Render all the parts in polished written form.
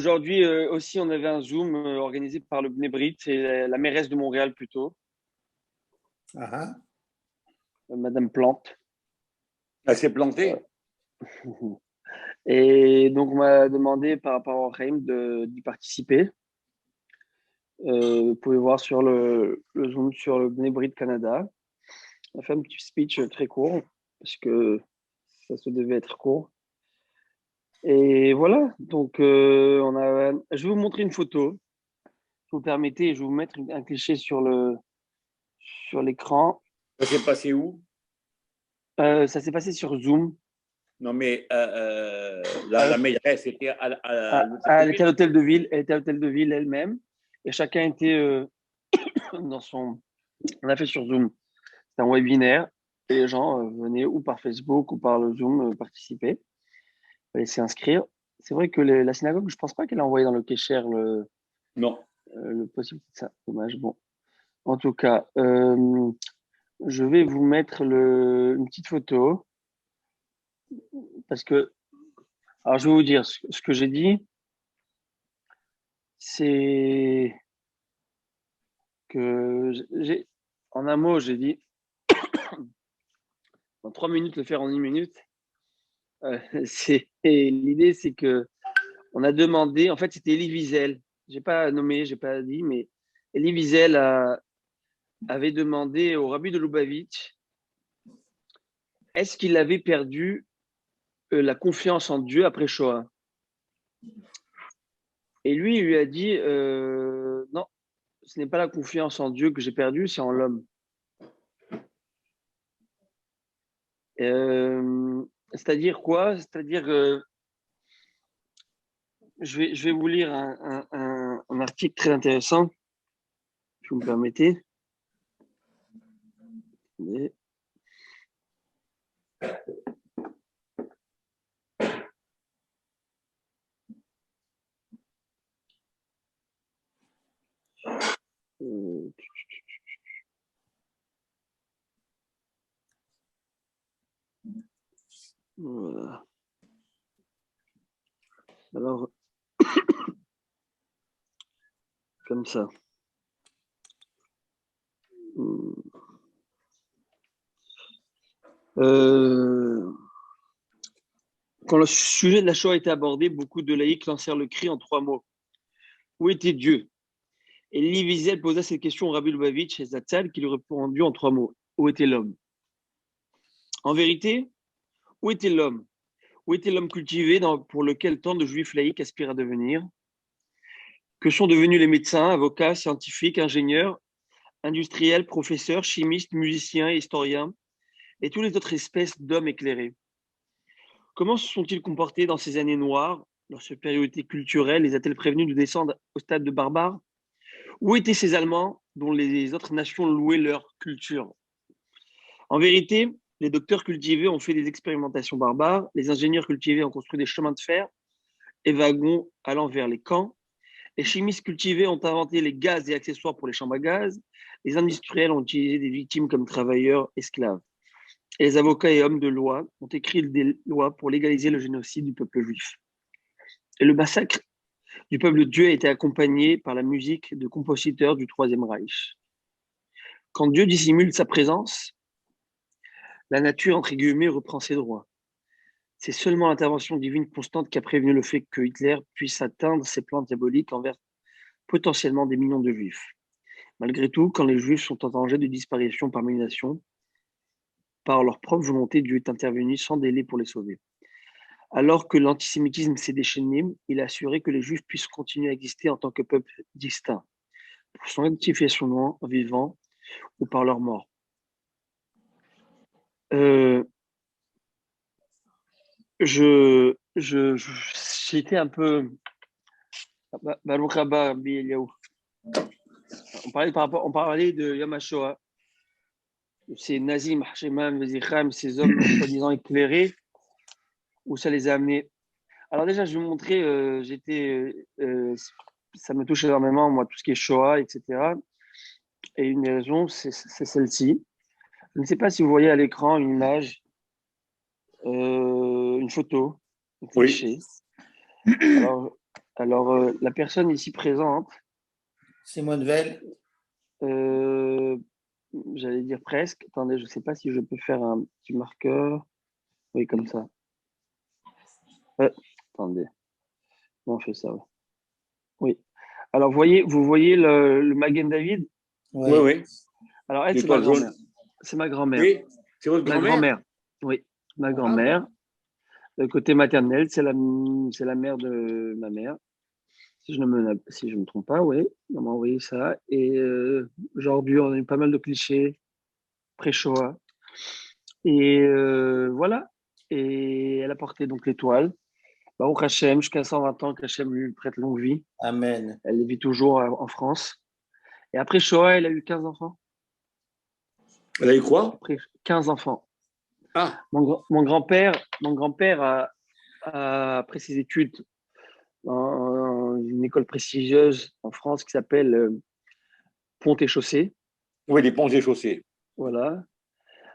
Aujourd'hui aussi, on avait un Zoom organisé par le Bnei Brit et la mairesse de Montréal plutôt, Ah, ah. Madame Plante. Elle s'est plantée. Et donc, on m'a demandé par rapport au Reim d'y participer. Vous pouvez voir sur le Zoom sur le Bnei Brit Canada. On a fait un petit speech très court parce que ça se devait être court. Et voilà, donc je vais vous montrer une photo. Si vous permettez, je vais vous mettre un cliché sur l'écran. Ça s'est passé où? Ça s'est passé sur Zoom. Non, mais Euh, la maîtresse était à l'hôtel de Elle était ville. à l'hôtel de ville, elle était à l'hôtel de ville elle-même, et chacun était dans son. On a fait sur Zoom. C'était un webinaire, et les gens venaient ou par Facebook ou par le Zoom participer. Il fallait s'inscrire. C'est vrai que la synagogue, je pense pas qu'elle a envoyé dans le Kesher Non. le possible. Ça, dommage. Bon, en tout cas, je vais vous mettre une petite photo parce que, alors je vais vous dire ce que j'ai dit, c'est que en un mot, j'ai dit en 3 minutes le faire en 1 minute. L'idée, c'est que on a demandé, en fait, c'était Elie Wiesel. J'ai pas nommé, j'ai pas dit, mais Elie Wiesel avait demandé au Rabbi de Lubavitch est-ce qu'il avait perdu la confiance en Dieu après Shoah. Et lui, il lui a dit non, ce n'est pas la confiance en Dieu que j'ai perdue, c'est en l'homme. C'est-à-dire quoi? C'est-à-dire, je vais vous lire un article très intéressant, si vous me permettez. Voilà. Alors, comme ça. Quand le sujet de la Shoah a été abordé, beaucoup de laïcs lancèrent le cri en 3 mots. Où était Dieu? Et Elie Wiesel posa cette question au Rabbi Lubavitch et Zatzal qui lui répondu en 3 mots. Où était l'homme? En vérité, où était l'homme? Où était l'homme cultivé pour lequel tant de juifs laïcs aspirent à devenir? Que sont devenus les médecins, avocats, scientifiques, ingénieurs, industriels, professeurs, chimistes, musiciens, historiens et toutes les autres espèces d'hommes éclairés? Comment se sont-ils comportés dans ces années noires? Leur supériorité culturelle les a-t-elle prévenus de descendre au stade de barbares? Où étaient ces Allemands dont les autres nations louaient leur culture? En vérité, les docteurs cultivés ont fait des expérimentations barbares, les ingénieurs cultivés ont construit des chemins de fer et wagons allant vers les camps, les chimistes cultivés ont inventé les gaz et accessoires pour les chambres à gaz, les industriels ont utilisé des victimes comme travailleurs, esclaves. Et les avocats et hommes de loi ont écrit des lois pour légaliser le génocide du peuple juif. Et le massacre du peuple de Dieu a été accompagné par la musique de compositeurs du Troisième Reich. Quand Dieu dissimule sa présence, la nature, entre guillemets, reprend ses droits. C'est seulement l'intervention divine constante qui a prévenu le fait que Hitler puisse atteindre ses plans diaboliques envers potentiellement des millions de juifs. Malgré tout, quand les juifs sont en danger de disparition parmi les nations, par leur propre volonté, Dieu est intervenu sans délai pour les sauver. Alors que l'antisémitisme s'est déchaîné, il a assuré que les juifs puissent continuer à exister en tant que peuple distinct, pour sanctifier son nom en vivant ou par leur mort. Euh, j'étais un peu. On parlait de Yom HaShoah, ces nazis, Mahshemam, Vezicham, ces hommes soi-disant éclairés, où ça les a amenés. Alors déjà, je vais vous montrer, ça me touche énormément, moi, tout ce qui est Shoah, etc. Et une des raisons, c'est celle-ci. Je ne sais pas si vous voyez à l'écran une image, une photo, un Oui. cliché. Alors, Alors, la personne ici présente, Simone Veil. euh, j'allais dire presque. Attendez, je ne sais pas si je peux faire un petit marqueur. Oui, comme ça. Attendez, comment on fait ça? Ouais. Oui. Alors, vous voyez le Magen David? Oui, Oui. oui. Alors, elle, c'est ma L'étoile grand-mère. jaune. C'est ma grand-mère. Oui, c'est votre Ma grand-mère? grand-mère. Oui, ma Ah, grand-mère. Le côté maternel, c'est la mère de ma mère. Si je me trompe pas, oui. On m'a envoyé ça. Et aujourd'hui, on a eu pas mal de clichés pré-Shoah. Et voilà. Et elle a porté donc l'étoile. Baruch Hashem, jusqu'à 120 ans, qu'Hachem lui prête longue vie. Amen. Elle vit toujours en France. Et après Shoah, elle a eu 15 enfants. Elle a eu quoi? Après 15 enfants. Ah, Mon grand-père après ses études dans une école prestigieuse en France qui s'appelle Pont et Chaussée. oui, les ponts et chaussées. Voilà.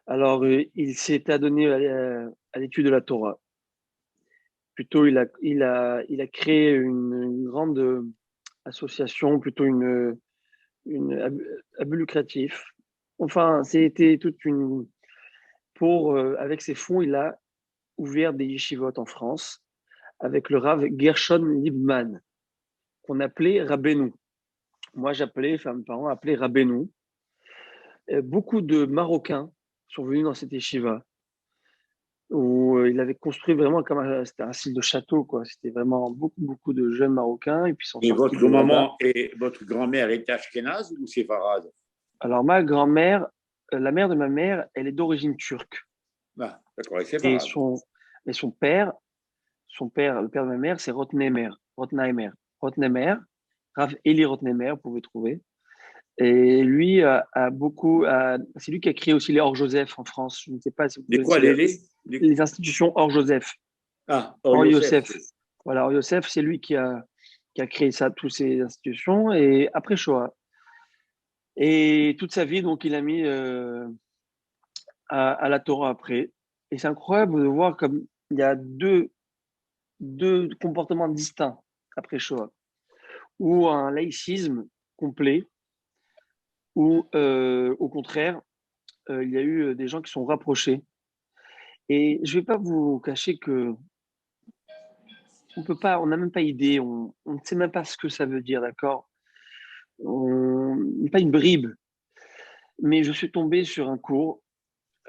Alors, il s'est adonné à l'étude de la Torah. Plutôt, il a créé une grande association, plutôt à but lucratif. Enfin, c'était toute une. Avec ses fonds, il a ouvert des yeshivot en France avec le Rav Gershon Liebman, qu'on appelait Rabbeinu. Moi, mes parents appelaient Rabbeinu. Beaucoup de Marocains sont venus dans cette yeshiva où il avait construit vraiment c'était un style de château, quoi. C'était vraiment beaucoup de jeunes Marocains et puis ils sont Et sortis votre de là-bas. maman et votre grand-mère étaient ashkénazes ou séfarades? Alors, ma grand-mère, la mère de ma mère, elle est d'origine turque. Ah, d'accord, les Et séfarades. son père, le père de ma mère, c'est Rotnemer, Rav Eli Rotnemer, vous pouvez trouver. Et lui c'est lui qui a créé aussi les Or-Joseph en France. Je ne sais pas si vous Les quoi, connaissez les institutions Or-Joseph. Ah, Or Youssef. Or-Yosef. Voilà, Or-Yosef, c'est lui qui a créé ça, toutes ces institutions. Et après Shoah. Et toute sa vie, donc, il a mis à la Torah après. Et c'est incroyable de voir comme il y a deux comportements distincts après Shoah, ou un laïcisme complet, ou au contraire, il y a eu des gens qui sont rapprochés. Et je ne vais pas vous cacher que on n'a même pas idée, on ne sait même pas ce que ça veut dire, d'accord? Pas une bribe, mais je suis tombé sur un cours,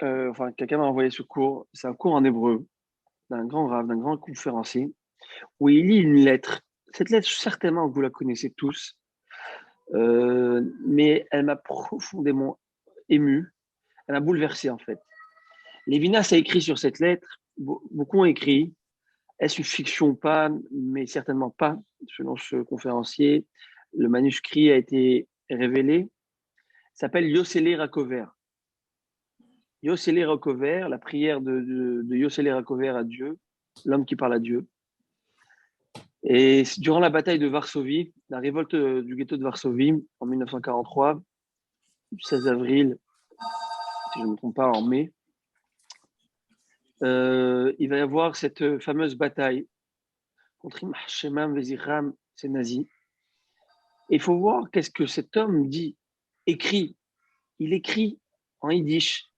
enfin quelqu'un m'a envoyé ce cours, c'est un cours en hébreu d'un grand rave, d'un grand conférencier, où il lit une lettre. Cette lettre, certainement, vous la connaissez tous, mais elle m'a profondément ému, elle m'a bouleversé en fait. Lévinas a écrit sur cette lettre, beaucoup ont écrit, est-ce une fiction ou pas, mais certainement pas, selon ce conférencier. Le manuscrit a été révélé, il s'appelle Yossele Rakover. Yossele Rakover, la prière de Yossele Rakover à Dieu, l'homme qui parle à Dieu. Et durant la bataille de Varsovie, la révolte du ghetto de Varsovie en 1943, 16 avril, si je ne me trompe pas, en mai, il va y avoir cette fameuse bataille contre Imach Shemam Veziram, ces nazis. Et il faut voir qu'est-ce que cet homme dit, écrit. Il écrit en yiddish.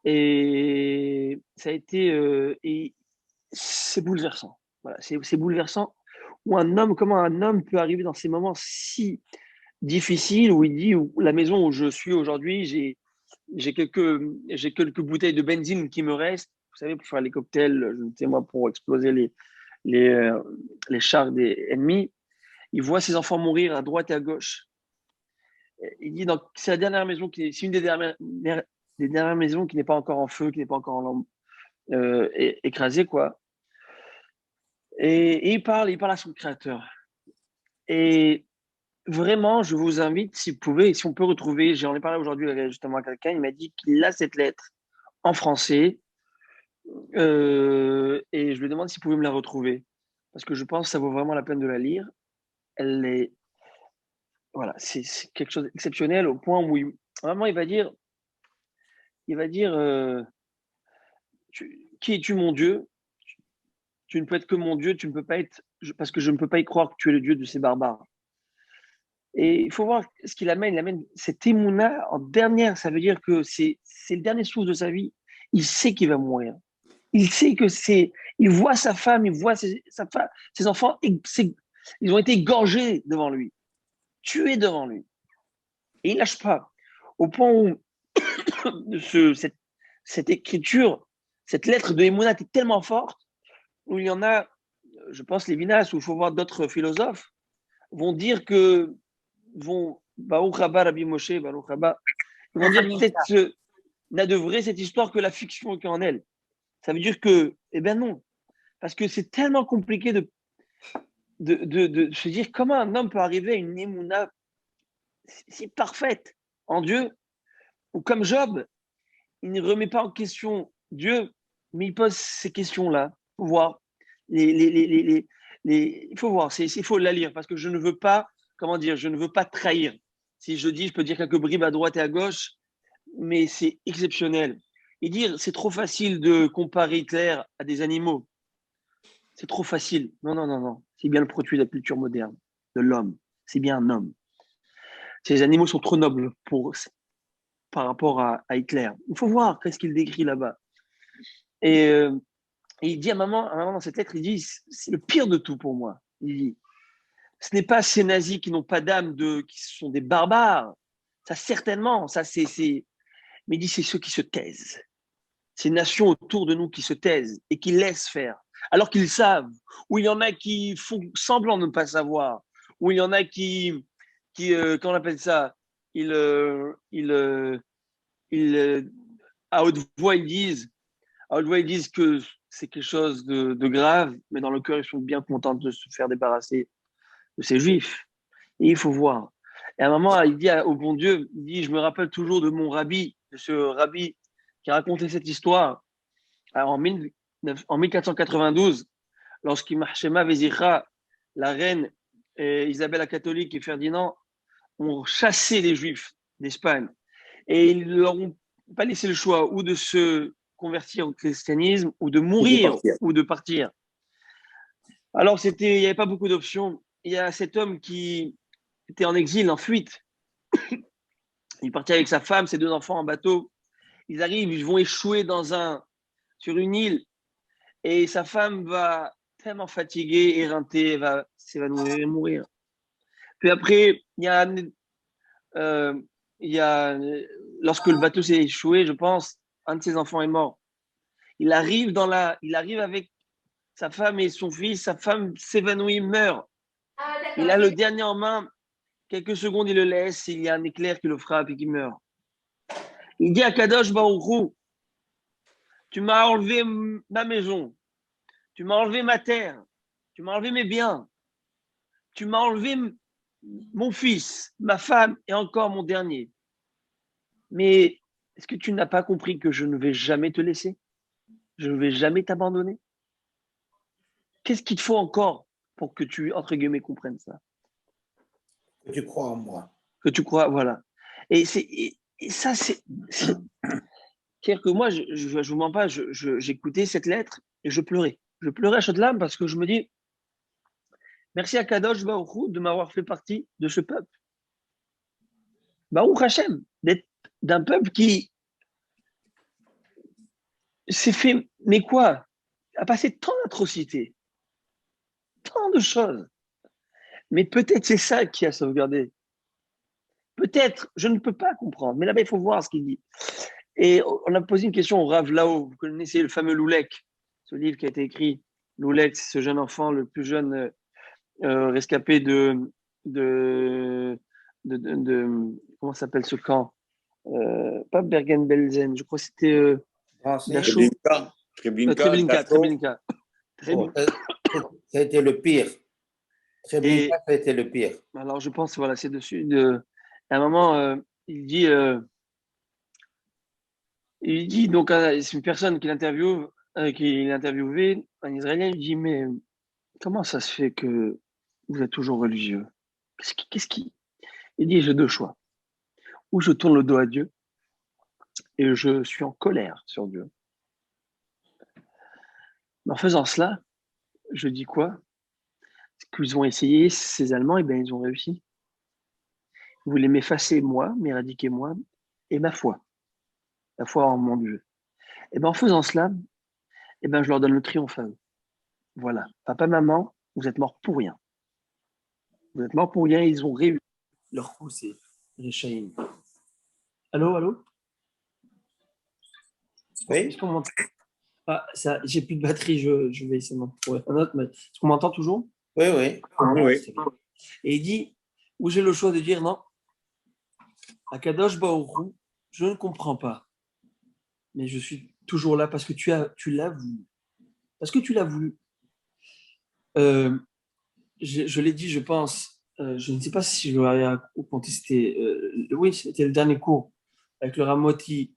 Et ça a été. Et c'est bouleversant. Voilà, c'est bouleversant. Comment un homme peut arriver dans ces moments si difficiles où il dit la maison où je suis aujourd'hui, j'ai quelques bouteilles de benzine qui me restent. Vous savez, pour faire les cocktails, je ne sais moi, pour exploser les, euh, les chars des ennemis. Il voit ses enfants mourir à droite et à gauche. Il dit donc c'est la dernière maison c'est une des dernières maisons qui n'est pas encore en feu, qui n'est pas encore écrasée, quoi. Et il parle à son créateur. Et vraiment, je vous invite, si vous pouvez, si on peut retrouver, j'en ai parlé aujourd'hui justement à quelqu'un, il m'a dit qu'il a cette lettre en français, et je lui demande s'il pouvait me la retrouver, parce que je pense que ça vaut vraiment la peine de la lire. Elle est, voilà, c'est quelque chose d'exceptionnel au point où vraiment il va dire, qui es-tu mon Dieu? Tu ne peux être que mon Dieu, tu ne peux pas être parce que je ne peux pas y croire que tu es le Dieu de ces barbares. Et il faut voir ce qu'il amène. Il amène cette émouna en dernière. Ça veut dire que c'est le dernier souffle de sa vie. Il sait qu'il va mourir. Il sait que c'est. Il voit sa femme, il voit ses enfants. Ils ont été égorgés devant lui, tués devant lui. Et il ne lâche pas. Au point où cette écriture, cette lettre de Emouna est tellement forte, où il y en a, je pense, Lévinas, où il faut voir d'autres philosophes, vont dire que Baruch Haba, Rabbi Moshe, Baruch Haba, ils vont dire peut-être n'a de vrai cette histoire que la fiction qui est en elle. Ça veut dire que, eh bien non, parce que c'est tellement compliqué de se dire comment un homme peut arriver à une émouna si parfaite en Dieu, ou comme Job, il ne remet pas en question Dieu, mais il pose ces questions-là. Il faut voir. Il faut voir, il faut la lire, parce que je ne veux pas, comment dire, je ne veux pas trahir. Si je dis, je peux dire quelques bribes à droite et à gauche, mais c'est exceptionnel. Et dire, c'est trop facile de comparer Hitler à des animaux. C'est trop facile. Non, non, non, non. C'est bien le produit de la culture moderne, de l'homme. C'est bien un homme. Ces animaux sont trop nobles par rapport à Hitler. Il faut voir qu'est-ce qu'il décrit là-bas. Et il dit à maman dans cette lettre, il dit, c'est le pire de tout pour moi. Il dit, ce n'est pas ces nazis qui n'ont pas d'âme, qui sont des barbares. Ça, certainement, ça, mais il dit, c'est ceux qui se taisent. Ces nations autour de nous qui se taisent et qui laissent faire, alors qu'ils savent, ou il y en a qui font semblant de ne pas savoir, ou il y en a qui comment on appelle ça, à haute voix, ils disent que c'est quelque chose de grave, mais dans le cœur, ils sont bien contents de se faire débarrasser de ces juifs. Et il faut voir. Et à un moment, il dit au bon Dieu, il dit, je me rappelle toujours de mon rabbi, de ce rabbi qui a raconté cette histoire en 1492, lorsqu'Imachema Vézicha, la reine Isabelle la catholique et Ferdinand ont chassé les juifs d'Espagne. Et ils ne leur ont pas laissé le choix ou de se convertir au christianisme ou de mourir ou de partir. Alors, il n'y avait pas beaucoup d'options. Il y a cet homme qui était en exil, en fuite. Il partit avec sa femme, ses deux enfants en bateau. Ils arrivent, ils vont échouer sur une île. Et sa femme va tellement fatiguée, éreintée, elle va s'évanouir et mourir. Puis après, lorsque le bateau s'est échoué, je pense, un de ses enfants est mort. Il arrive avec sa femme et son fils. Sa femme s'évanouit, meurt. Il a le dernier en main. Quelques secondes, il le laisse. Il y a un éclair qui le frappe et qui meurt. Il dit à Kadosh Baruch Hu, tu m'as enlevé ma maison. Tu m'as enlevé ma terre. Tu m'as enlevé mes biens. Tu m'as enlevé mon fils, ma femme et encore mon dernier. Mais est-ce que tu n'as pas compris que je ne vais jamais te laisser? Je ne vais jamais t'abandonner? Qu'est-ce qu'il te faut encore pour que tu, entre guillemets, comprennes ça? Que tu crois en moi. Que tu crois, voilà. Et ça, c'est-à-dire que moi, je ne vous mens pas, j'écoutais cette lettre et je pleurais. Je pleurais à chaudes larmes parce que je me dis, merci à Kadosh Baruch Hu de m'avoir fait partie de ce peuple. Baruch Hashem, d'être d'un peuple qui s'est fait, mais quoi? A passé tant d'atrocités, tant de choses. Mais peut-être c'est ça qui a sauvegardé. Peut-être, je ne peux pas comprendre. Mais là-bas, il faut voir ce qu'il dit. Et on a posé une question au Rav Lao. Vous connaissez le fameux Loulek, ce livre qui a été écrit. Loulek, c'est ce jeune enfant, le plus jeune rescapé de comment s'appelle ce camp, pas Bergen-Belsen, je crois que c'était Dachau. Treblinka. Oh, ça a été le pire. Treblinka, ça a été le pire. Alors je pense, voilà, c'est dessus. À un moment, il dit donc, c'est une personne qui l'interviewe, qui l'a interviewé, un Israélien, il dit, mais comment ça se fait que vous êtes toujours religieux? Qu'est-ce qui... Il dit, j'ai deux choix. Ou je tourne le dos à Dieu et je suis en colère sur Dieu. Mais en faisant cela, je dis quoi? Ce qu'ils ont essayé, ces Allemands, ils ont réussi. Ils voulaient m'effacer moi, m'éradiquer moi et ma foi en mon Dieu. Et en faisant cela, je leur donne le triomphe à eux. Voilà. Papa, maman, vous êtes morts pour rien. Vous êtes morts pour rien, ils ont réussi. Leur coup, c'est Rechaim. Allô? Oui. Est-ce qu'on m'entend? Ça, j'ai plus de batterie, je vais essayer de m'en trouver un autre, mais est-ce qu'on m'entend toujours? Oui. Oui. Et il dit, où j'ai le choix de dire non, Akadosh Baruch Hu, je ne comprends pas, mais je suis toujours là parce que tu l'as voulu. Parce que tu l'as voulu. Je l'ai dit, je pense, je ne sais pas si je vais raconter, c'était le dernier cours avec le Ramoti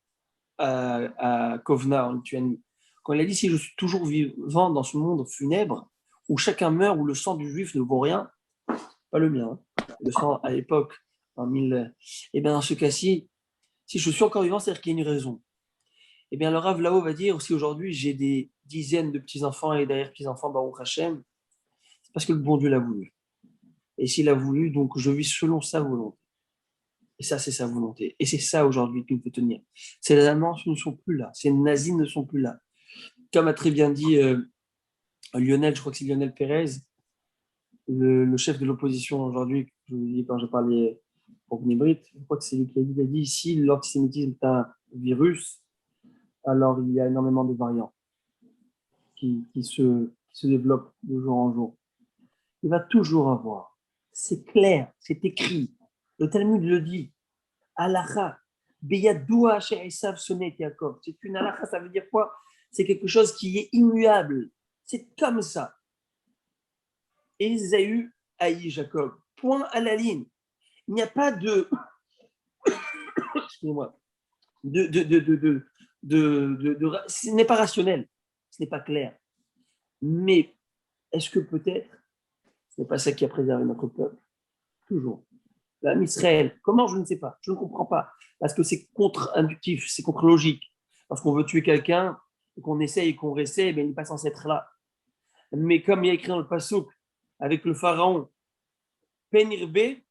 à Kovna en Lituanie. Quand il a dit, si je suis toujours vivant dans ce monde funèbre où chacun meurt, où le sang du juif ne vaut rien, pas le mien, hein, le sang à l'époque, en 1000, et bien dans ce cas-ci, si je suis encore vivant, c'est-à-dire qu'il y a une raison. Eh bien, le Rav là-haut va dire, si aujourd'hui j'ai des dizaines de petits-enfants et derrière petits-enfants, Baruch Hashem, c'est parce que le bon Dieu l'a voulu. Et s'il a voulu, donc je vis selon sa volonté. Et ça, c'est sa volonté. Et c'est ça aujourd'hui qui me fait tenir. Ces Allemands ne sont plus là. Ces nazis ne sont plus là. Comme a très bien dit Lionel, je crois que c'est Lionel Pérez, le chef de l'opposition aujourd'hui, je vous dis quand je parlais pour Brit, je crois que c'est lui qui a dit si l'antisémitisme est un virus, alors il y a énormément de variants qui se développent de jour en jour. Il va toujours avoir. C'est clair, c'est écrit. Le Talmud le dit. Halakha, beyadoua asher esav sonet Yaakov. C'est une halakha, ça veut dire quoi? C'est quelque chose qui est immuable. C'est comme ça. Ésaü haï Jacob. Point à la ligne. Il n'y a pas de. Excusez-moi. Ce n'est pas rationnel. Ce n'est pas clair. Mais est-ce que peut-être ce n'est pas ça qui a préservé notre peuple? Toujours. L'âme Israël, comment? Je ne sais pas. Je ne comprends pas. Parce que c'est contre-inductif, c'est contre-logique. Parce qu'on veut tuer quelqu'un, et qu'on essaye et qu'on réessaye, mais il n'est pas censé être là. Mais comme il y a écrit dans le Passouk, avec le pharaon, Penirbe,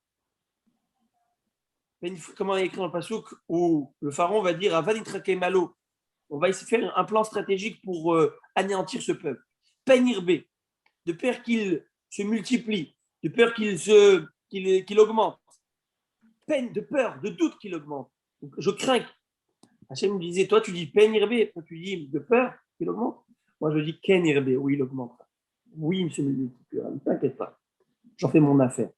comment il y a écrit dans le Passouk, où le pharaon va dire à Vanitrake Malo, on va essayer de faire un plan stratégique pour anéantir ce peuple. Penirbe, de peur qu'il se multiplie, de peur qu'il augmente. Peine, de peur, de doute qu'il augmente. Donc, je crains. Hachem me disait, toi tu dis peine irbé, toi tu dis de peur qu'il augmente. Moi je dis ken irbé, oui il augmente. Oui il se multipliera, ne t'inquiète pas. J'en fais mon affaire.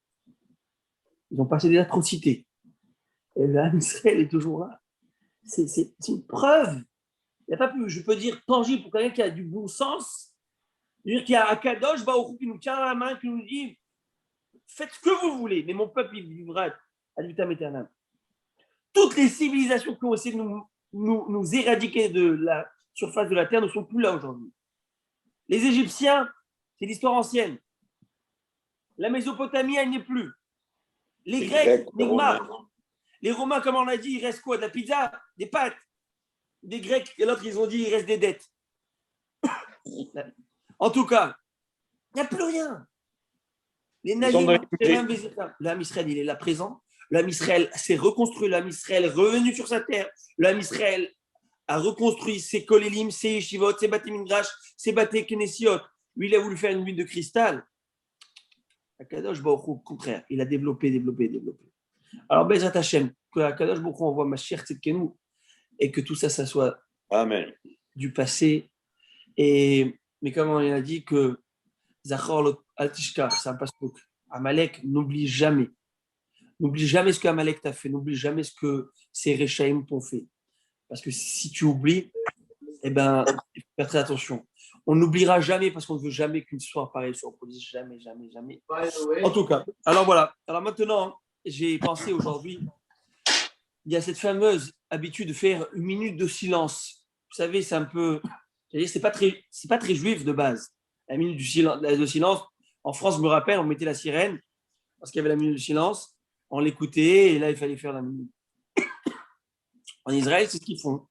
Ils ont passé des atrocités. Et là, Israël est toujours là. C'est une preuve. Il n'y a pas plus, je peux dire, tangible pour quelqu'un qui a du bon sens. Dire qu'il y a un Kadosh Baruch Hu qui nous tient à la main, qui nous dit faites ce que vous voulez, mais mon peuple il vivra à vitam aeternam. Toutes les civilisations qui ont essayé de nous éradiquer de la surface de la Terre ne sont plus là aujourd'hui. Les Égyptiens, c'est l'histoire ancienne. La Mésopotamie, elle n'est plus. Les Grecs, Nigma. Les Romains, comme on l'a dit, il reste quoi? De la pizza, des pâtes. Des Grecs, et l'autre, ils ont dit, il reste des dettes. En tout cas, il n'y a plus rien. Les nazis, l'âme Israël, il est là présent. L'âme Israël s'est reconstruit. L'âme Israël est revenu sur sa terre. L'âme Israël a reconstruit ses kolélim, ses yeshivot, ses bâtés mindrash, ses bâtés knessiot. Lui, il a voulu faire une mine de cristal. Akadosh Baruch Hu, au contraire, il a développé. Alors, Bezrat Hashem, que Akadosh Baruch Hu envoie Mashiach Tzidkenu et que tout ça, ça soit Amen. Du passé. Mais comme on a dit que Zachor al-Tishkar, c'est un pasuk. Amalek, n'oublie jamais. N'oublie jamais ce qu'Amalek t'a fait. N'oublie jamais ce que ces Réchaïm t'ont fait. Parce que si tu oublies, il faut faire très attention. On n'oubliera jamais parce qu'on ne veut jamais qu'une histoire pareille se reproduise. Jamais. En tout cas, alors voilà. Alors maintenant, j'ai pensé aujourd'hui, il y a cette fameuse habitude de faire une minute de silence. Vous savez, c'est un peu... C'est pas très juif de base. La minute de silence. En France, je me rappelle, on mettait la sirène parce qu'il y avait la minute de silence. On l'écoutait et là, il fallait faire la minute. En Israël, c'est ce qu'ils font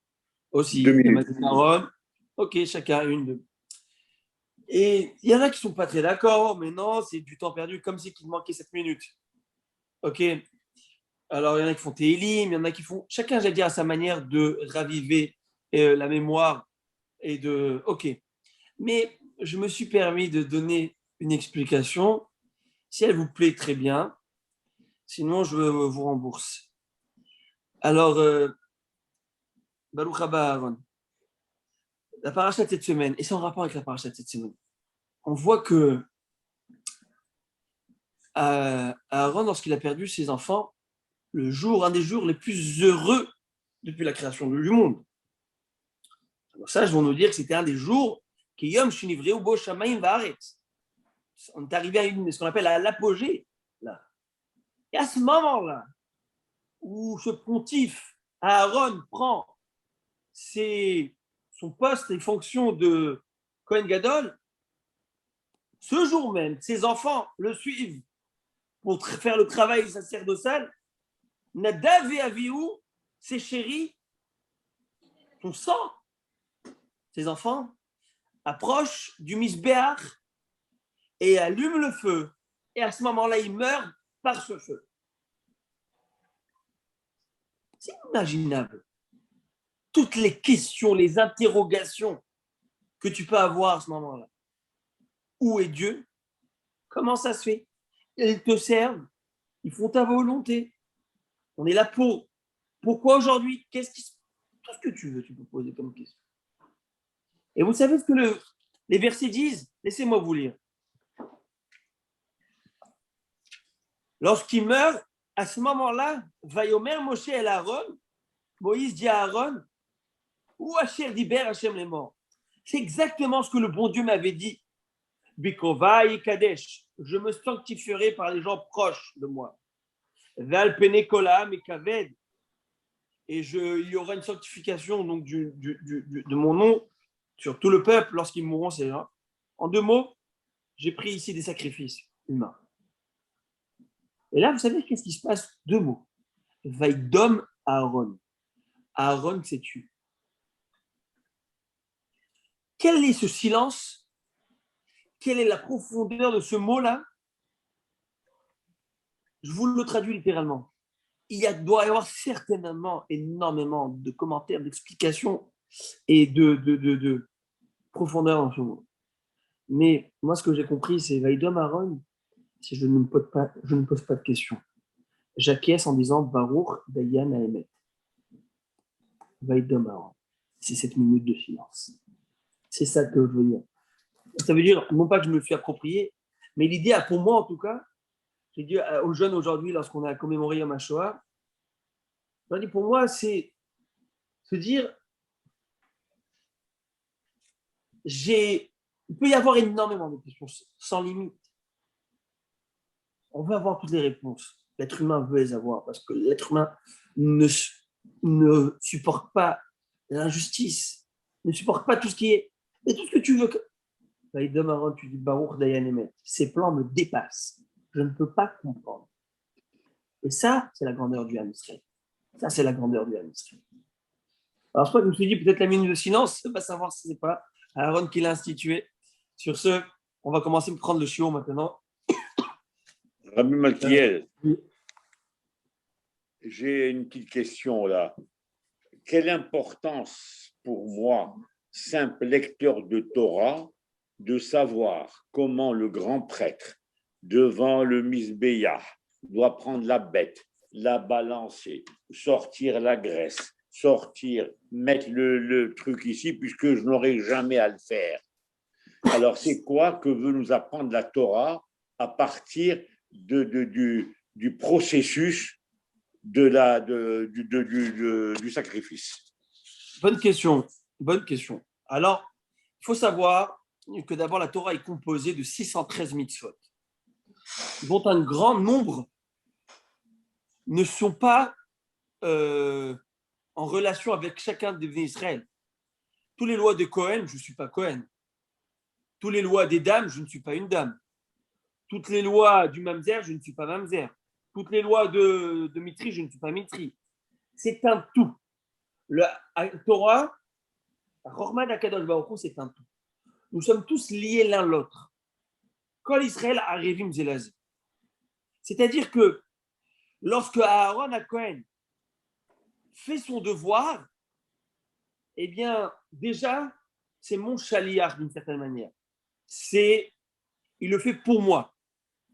aussi. 2 minutes. Ok, chacun une. Et il y en a qui ne sont pas très d'accord, mais non, c'est du temps perdu, comme si il manquait 7 minutes. OK. Alors, il y en a qui font Télim, il y en a qui font. Chacun, j'allais dire, à sa manière de raviver la mémoire et de. OK. Mais je me suis permis de donner une explication. Si elle vous plaît, très bien. Sinon, je vous rembourse. Alors, Baruch Haba Aaron. La paracha de cette semaine, et c'est en rapport avec la paracha de cette semaine. On voit que Aaron, lorsqu'il a perdu ses enfants, un des jours les plus heureux depuis la création du monde. Alors ça, je vais nous dire que c'était un des jours qui Yom Shinivreu Bo Shamayim Vaaretz. On est arrivé à ce qu'on appelle à l'apogée. Là. Et à ce moment-là, où ce pontife, Aaron, prend son poste et fonction de Kohen Gadol, ce jour même, ses enfants le suivent pour faire le travail sacerdotal. Nadav et Avihu, ses chéris, son sang, ses enfants, approchent du Misbéach et allument le feu. Et à ce moment-là, ils meurent par ce feu. C'est inimaginable. Toutes les questions, les interrogations que tu peux avoir à ce moment-là. Où est Dieu? Comment ça se fait? Ils te servent, ils font ta volonté. On est là pour. Pourquoi aujourd'hui? Tout ce que tu veux, tu peux poser comme question. Et vous savez ce que les versets disent? Laissez-moi vous lire. Lorsqu'il meurt, à ce moment-là, Vayomer Moshe el Aaron, Moïse dit à Aaron, ou Asher Diber Hachem les morts. C'est exactement ce que le bon Dieu m'avait dit. Bikova et Kadesh, je me sanctifierai par les gens proches de moi. Val Pene Kolam et Kaved, et il y aura une sanctification donc, de mon nom sur tout le peuple lorsqu'ils mourront, ces gens. En 2 mots, j'ai pris ici des sacrifices humains. Et là, vous savez qu'est-ce qui se passe? 2 mots. Vaïdom Aaron. Aaron s'est tué. Quel est ce silence? Quelle est la profondeur de ce mot-là? Je vous le traduis littéralement. Doit y avoir certainement énormément de commentaires, d'explications et de profondeur dans ce mot. Mais moi, ce que j'ai compris, c'est Vaïdom Aaron, si je ne me pose pas de questions. J'acquiesce en disant Baruch Dayan Haemet. Vaïdom Aaron. C'est cette minute de silence. C'est ça que je veux dire. Ça veut dire, non pas que je me le suis approprié, mais l'idée, pour moi en tout cas, j'ai dit aux jeunes aujourd'hui, lorsqu'on a commémoré Yom HaShoah, pour moi, c'est se dire, il peut y avoir énormément de questions, sans limite. On veut avoir toutes les réponses. L'être humain veut les avoir, parce que l'être humain ne supporte pas l'injustice, ne supporte pas tout ce qui est... Et tout ce que tu veux... Demain, tu dis Baruch Dayan Emet. Ces plans me dépassent. Je ne peux pas comprendre. Et ça, c'est la grandeur du Ham Israël. Ça, c'est la grandeur du Ham Israël. Alors, je crois que je me suis dit, peut-être la minute de silence, on va savoir si ce n'est pas Aaron qui l'a institué. Sur ce, on va commencer à prendre le chiot maintenant. Rabbi Malkiel, j'ai une petite question là. Quelle importance pour moi, simple lecteur de Torah, de savoir comment le grand prêtre, devant le Misbéach, doit prendre la bête, la balancer, sortir la graisse, mettre le truc ici, puisque je n'aurai jamais à le faire. Alors, c'est quoi que veut nous apprendre la Torah à partir du processus du sacrifice? Bonne question. Alors, il faut savoir que d'abord, la Torah est composée de 613 mitzvot, dont un grand nombre ne sont pas en relation avec chacun des Bnei Israël. Toutes les lois de Cohen, je ne suis pas Cohen. Toutes les lois des dames, je ne suis pas une dame. Toutes les lois du Mamzer, je ne suis pas Mamzer. Toutes les lois de Mitri, je ne suis pas Mitri. C'est un tout. La Torah, Chorma d'Akadosh Baruch Hu, c'est un tout. nous sommes tous liés l'un l'autre. Kol Israël Arevim Zelazé. C'est-à-dire que lorsque Aaron à Cohen fait son devoir, eh bien, déjà, c'est mon chaliar d'une certaine manière. Il le fait pour moi.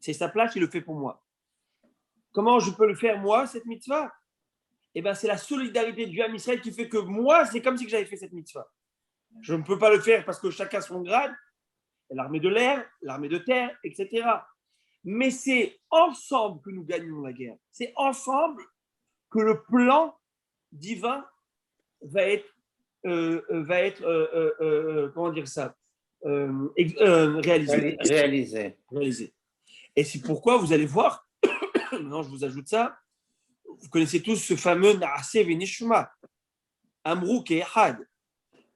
C'est sa place, il le fait pour moi. Comment je peux le faire, moi, cette mitzvah? Eh bien, c'est la solidarité du Ham Israël qui fait que moi, c'est comme si j'avais fait cette mitzvah. Je ne peux pas le faire parce que chacun son grade, l'armée de l'air, l'armée de terre, etc. Mais c'est ensemble que nous gagnons la guerre. C'est ensemble que le plan divin va être comment dire ça, réalisé. Réalisé. Et c'est pourquoi vous allez voir, maintenant je vous ajoute ça, vous connaissez tous ce fameux Naaseh Venishma, Amrou Kehad,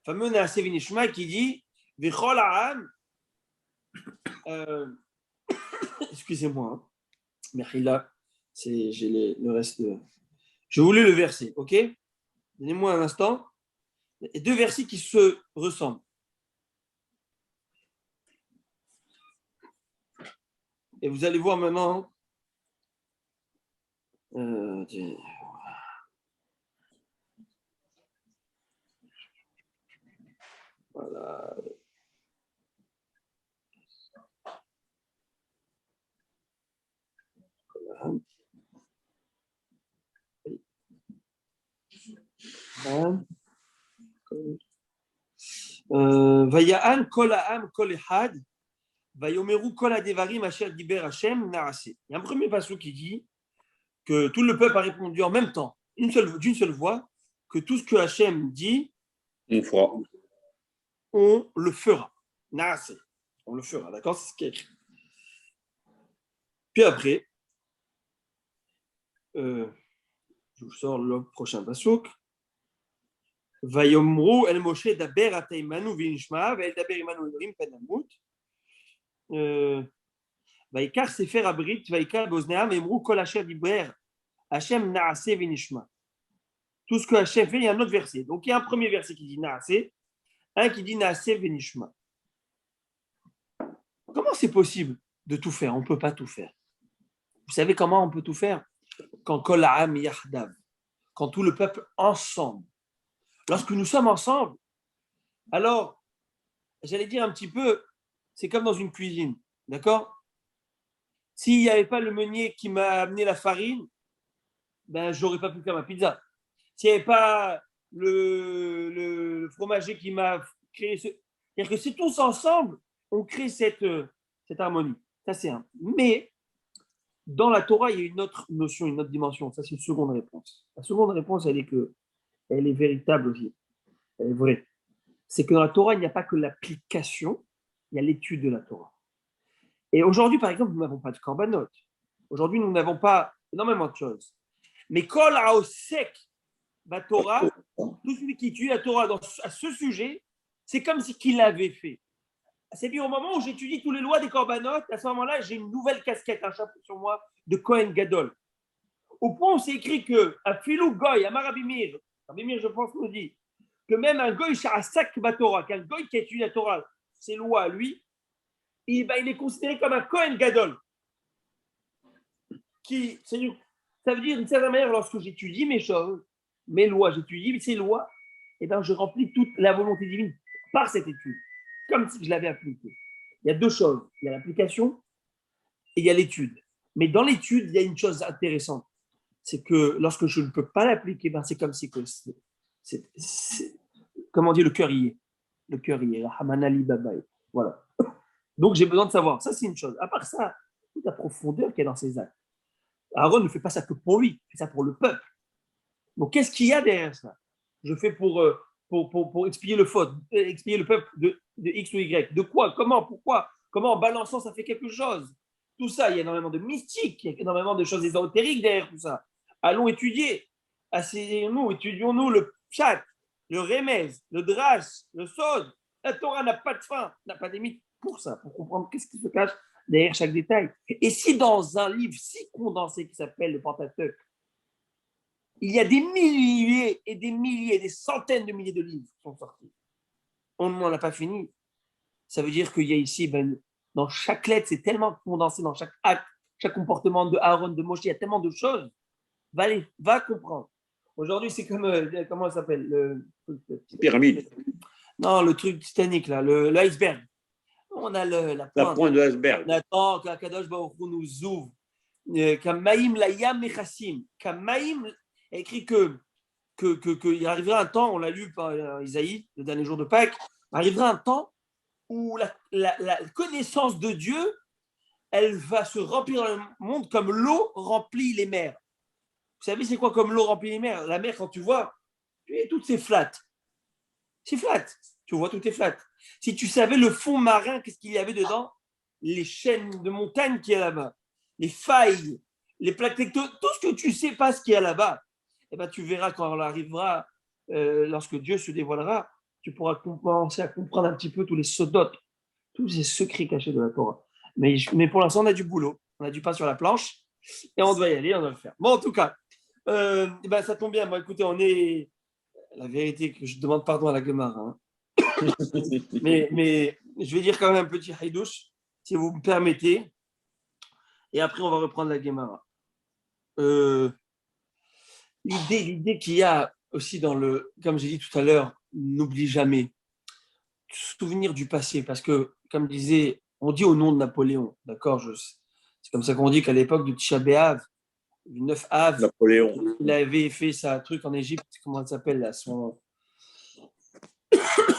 fameux Naaseh Venishma qui dit Vechol Ha'am, excusez-moi, hein. Mais là, j'ai le reste de. J'ai voulu le verset, ok? Donnez-moi un instant. Deux versets qui se ressemblent. Et vous allez voir maintenant. Voilà. Vaya'an kol ha'am kol echad, vayomeru kol hadevarim asher diber Hashem na'aseh. Il y a un premier passage qui dit que tout le peuple a répondu en même temps, d'une seule voix, que tout ce que Hashem dit, on le fera. Na'aseh. On le fera, d'accord? C'est ce qui est écrit. Puis après, je vous sors le prochain pasuk. Vayomru el Moshe daber ataymanu v'inishma ve'el daber imanu elohim penamut. Vaikar sefer abrit vaikar bozneam emru kol asher diber Hashem naaseh v'inishma. Tout ce que Hashem fait, il y a un autre verset. Donc il y a un premier verset qui dit naaseh, un qui dit naaseh v'inishma. Comment c'est possible de tout faire? On ne peut pas tout faire. Vous savez comment on peut tout faire? Quand kol ha'am yahdav, quand tout le peuple ensemble. Lorsque nous sommes ensemble, alors, j'allais dire un petit peu, c'est comme dans une cuisine, d'accord? S'il n'y avait pas le meunier qui m'a amené la farine, ben, je n'aurais pas pu faire ma pizza. S'il n'y avait pas le fromager qui m'a créé ce... C'est-à-dire que c'est tous ensemble, on crée cette harmonie. Ça, c'est un. Mais dans la Torah, il y a une autre notion, une autre dimension. Ça, c'est une seconde réponse. La seconde réponse, elle est véritable aussi. Elle est vraie. C'est que dans la Torah, il n'y a pas que l'application, il y a l'étude de la Torah. Et aujourd'hui, par exemple, nous n'avons pas de korbanot. Aujourd'hui, nous n'avons pas énormément de choses. Mais kol haosek la Torah, tout celui qui étudie la Torah à ce sujet, c'est comme si qu'il l'avait fait. C'est-à-dire au moment où j'étudie toutes les lois des korbanot, à ce moment-là, j'ai une nouvelle casquette, un chapeau sur moi de Kohen Gadol. Au point où c'est écrit que à Filou Goy, à Rabbi Meir, je pense, nous dit que même un Goy Sha'asak Batorah, qu'un Goy qui étudie la Torah, ses lois à lui, il est considéré comme un Kohen Gadol. Ça veut dire d'une certaine manière, lorsque j'étudie mes choses, mes lois, j'étudie ces lois, et ben je remplis toute la volonté divine par cette étude, comme si je l'avais appliquée. Il y a deux choses. Il y a l'application et il y a l'étude. Mais dans l'étude, il y a une chose intéressante. C'est que lorsque je ne peux pas l'appliquer, ben c'est comme si que comment dire, le cœur y est. Le cœur y est. Hamanali Babaï. Voilà. Donc j'ai besoin de savoir. Ça, c'est une chose. À part ça, toute la profondeur qu'il y a dans ces actes. Aaron ne fait pas ça que pour lui, il fait ça pour le peuple. Donc qu'est-ce qu'il y a derrière ça? Je fais pour expier le faute, expier le peuple de X ou Y. De quoi? Comment? Pourquoi? Comment en balançant ça fait quelque chose? Tout ça, il y a énormément de mystique, il y a énormément de choses ésotériques derrière tout ça. Allons étudier. Asseyons-nous, étudions-nous le pshat, le remez, le drash, le sod. La Torah n'a pas de fin, n'a pas de limite pour ça, pour comprendre qu'est-ce qui se cache derrière chaque détail. Et si dans un livre si condensé qui s'appelle le Pentateuque, il y a des milliers et des milliers, des centaines de milliers de livres qui sont sortis, on n'en a pas fini. Ça veut dire qu'il y a ici, dans chaque lettre, c'est tellement condensé, dans chaque acte, chaque comportement de Aaron, de Moshe, il y a tellement de choses. Va comprendre. Aujourd'hui, c'est comme, comment ça s'appelle Pyramide. Non, le truc Titanic, là, l'iceberg. On a la La pointe. pointe de l'iceberg. On attend qu'Akadosh Baruch Hu nous ouvre. Kamaïm layam mechassim. Kamaïm, écrit qu'il arrivera un temps, on l'a lu par Isaïe, le dernier jour de Pâques, arrivera un temps où la connaissance de Dieu, elle va se remplir dans le monde comme l'eau remplit les mers. Vous savez, c'est quoi comme l'eau remplit les mers? La mer, quand tu vois, toutes c'est flat. C'est flat. Tu vois, tout est flat. Si tu savais le fond marin, qu'est-ce qu'il y avait dedans? Les chaînes de montagnes qu'il y a là-bas, les failles, les plaques tectoniques, tout ce que tu ne sais pas ce qu'il y a là-bas, eh ben, tu verras quand on arrivera, lorsque Dieu se dévoilera, tu pourras commencer à comprendre un petit peu tous les sodotes, tous ces secrets cachés de la Torah. Mais pour l'instant, on a du boulot. On a du pain sur la planche et on doit y aller, on doit le faire. Bon, en tout cas, ça tombe bien. Bon, écoutez, on est. La vérité, que je demande pardon à la Gemara. Hein. mais je vais dire quand même un petit haïdouche, si vous me permettez. Et après, on va reprendre la Gemara. L'idée qu'il y a aussi dans comme j'ai dit tout à l'heure, n'oublie jamais, souvenir du passé. Parce que, comme disait, on dit au nom de Napoléon, d'accord, c'est comme ça qu'on dit qu'à l'époque du Tisha B'Av, du 9 Av, Napoléon. Il avait fait sa truc en Égypte, comment ça s'appelle là,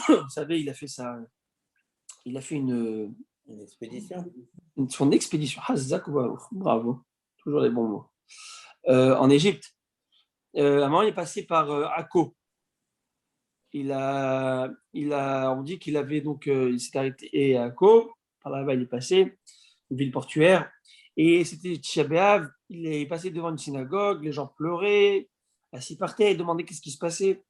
vous savez, il a fait Une expédition. son expédition. Hazak, bravo, toujours les bons mots. En Égypte. À un moment, il est passé par Akko. On dit qu'il avait donc, il s'est arrêté à Akko. Par là-bas, il est passé, une ville portuaire. Et c'était Tisha B'Av, il est passé devant une synagogue, les gens pleuraient, assis par terre, ils demandaient qu'est-ce qui se passait.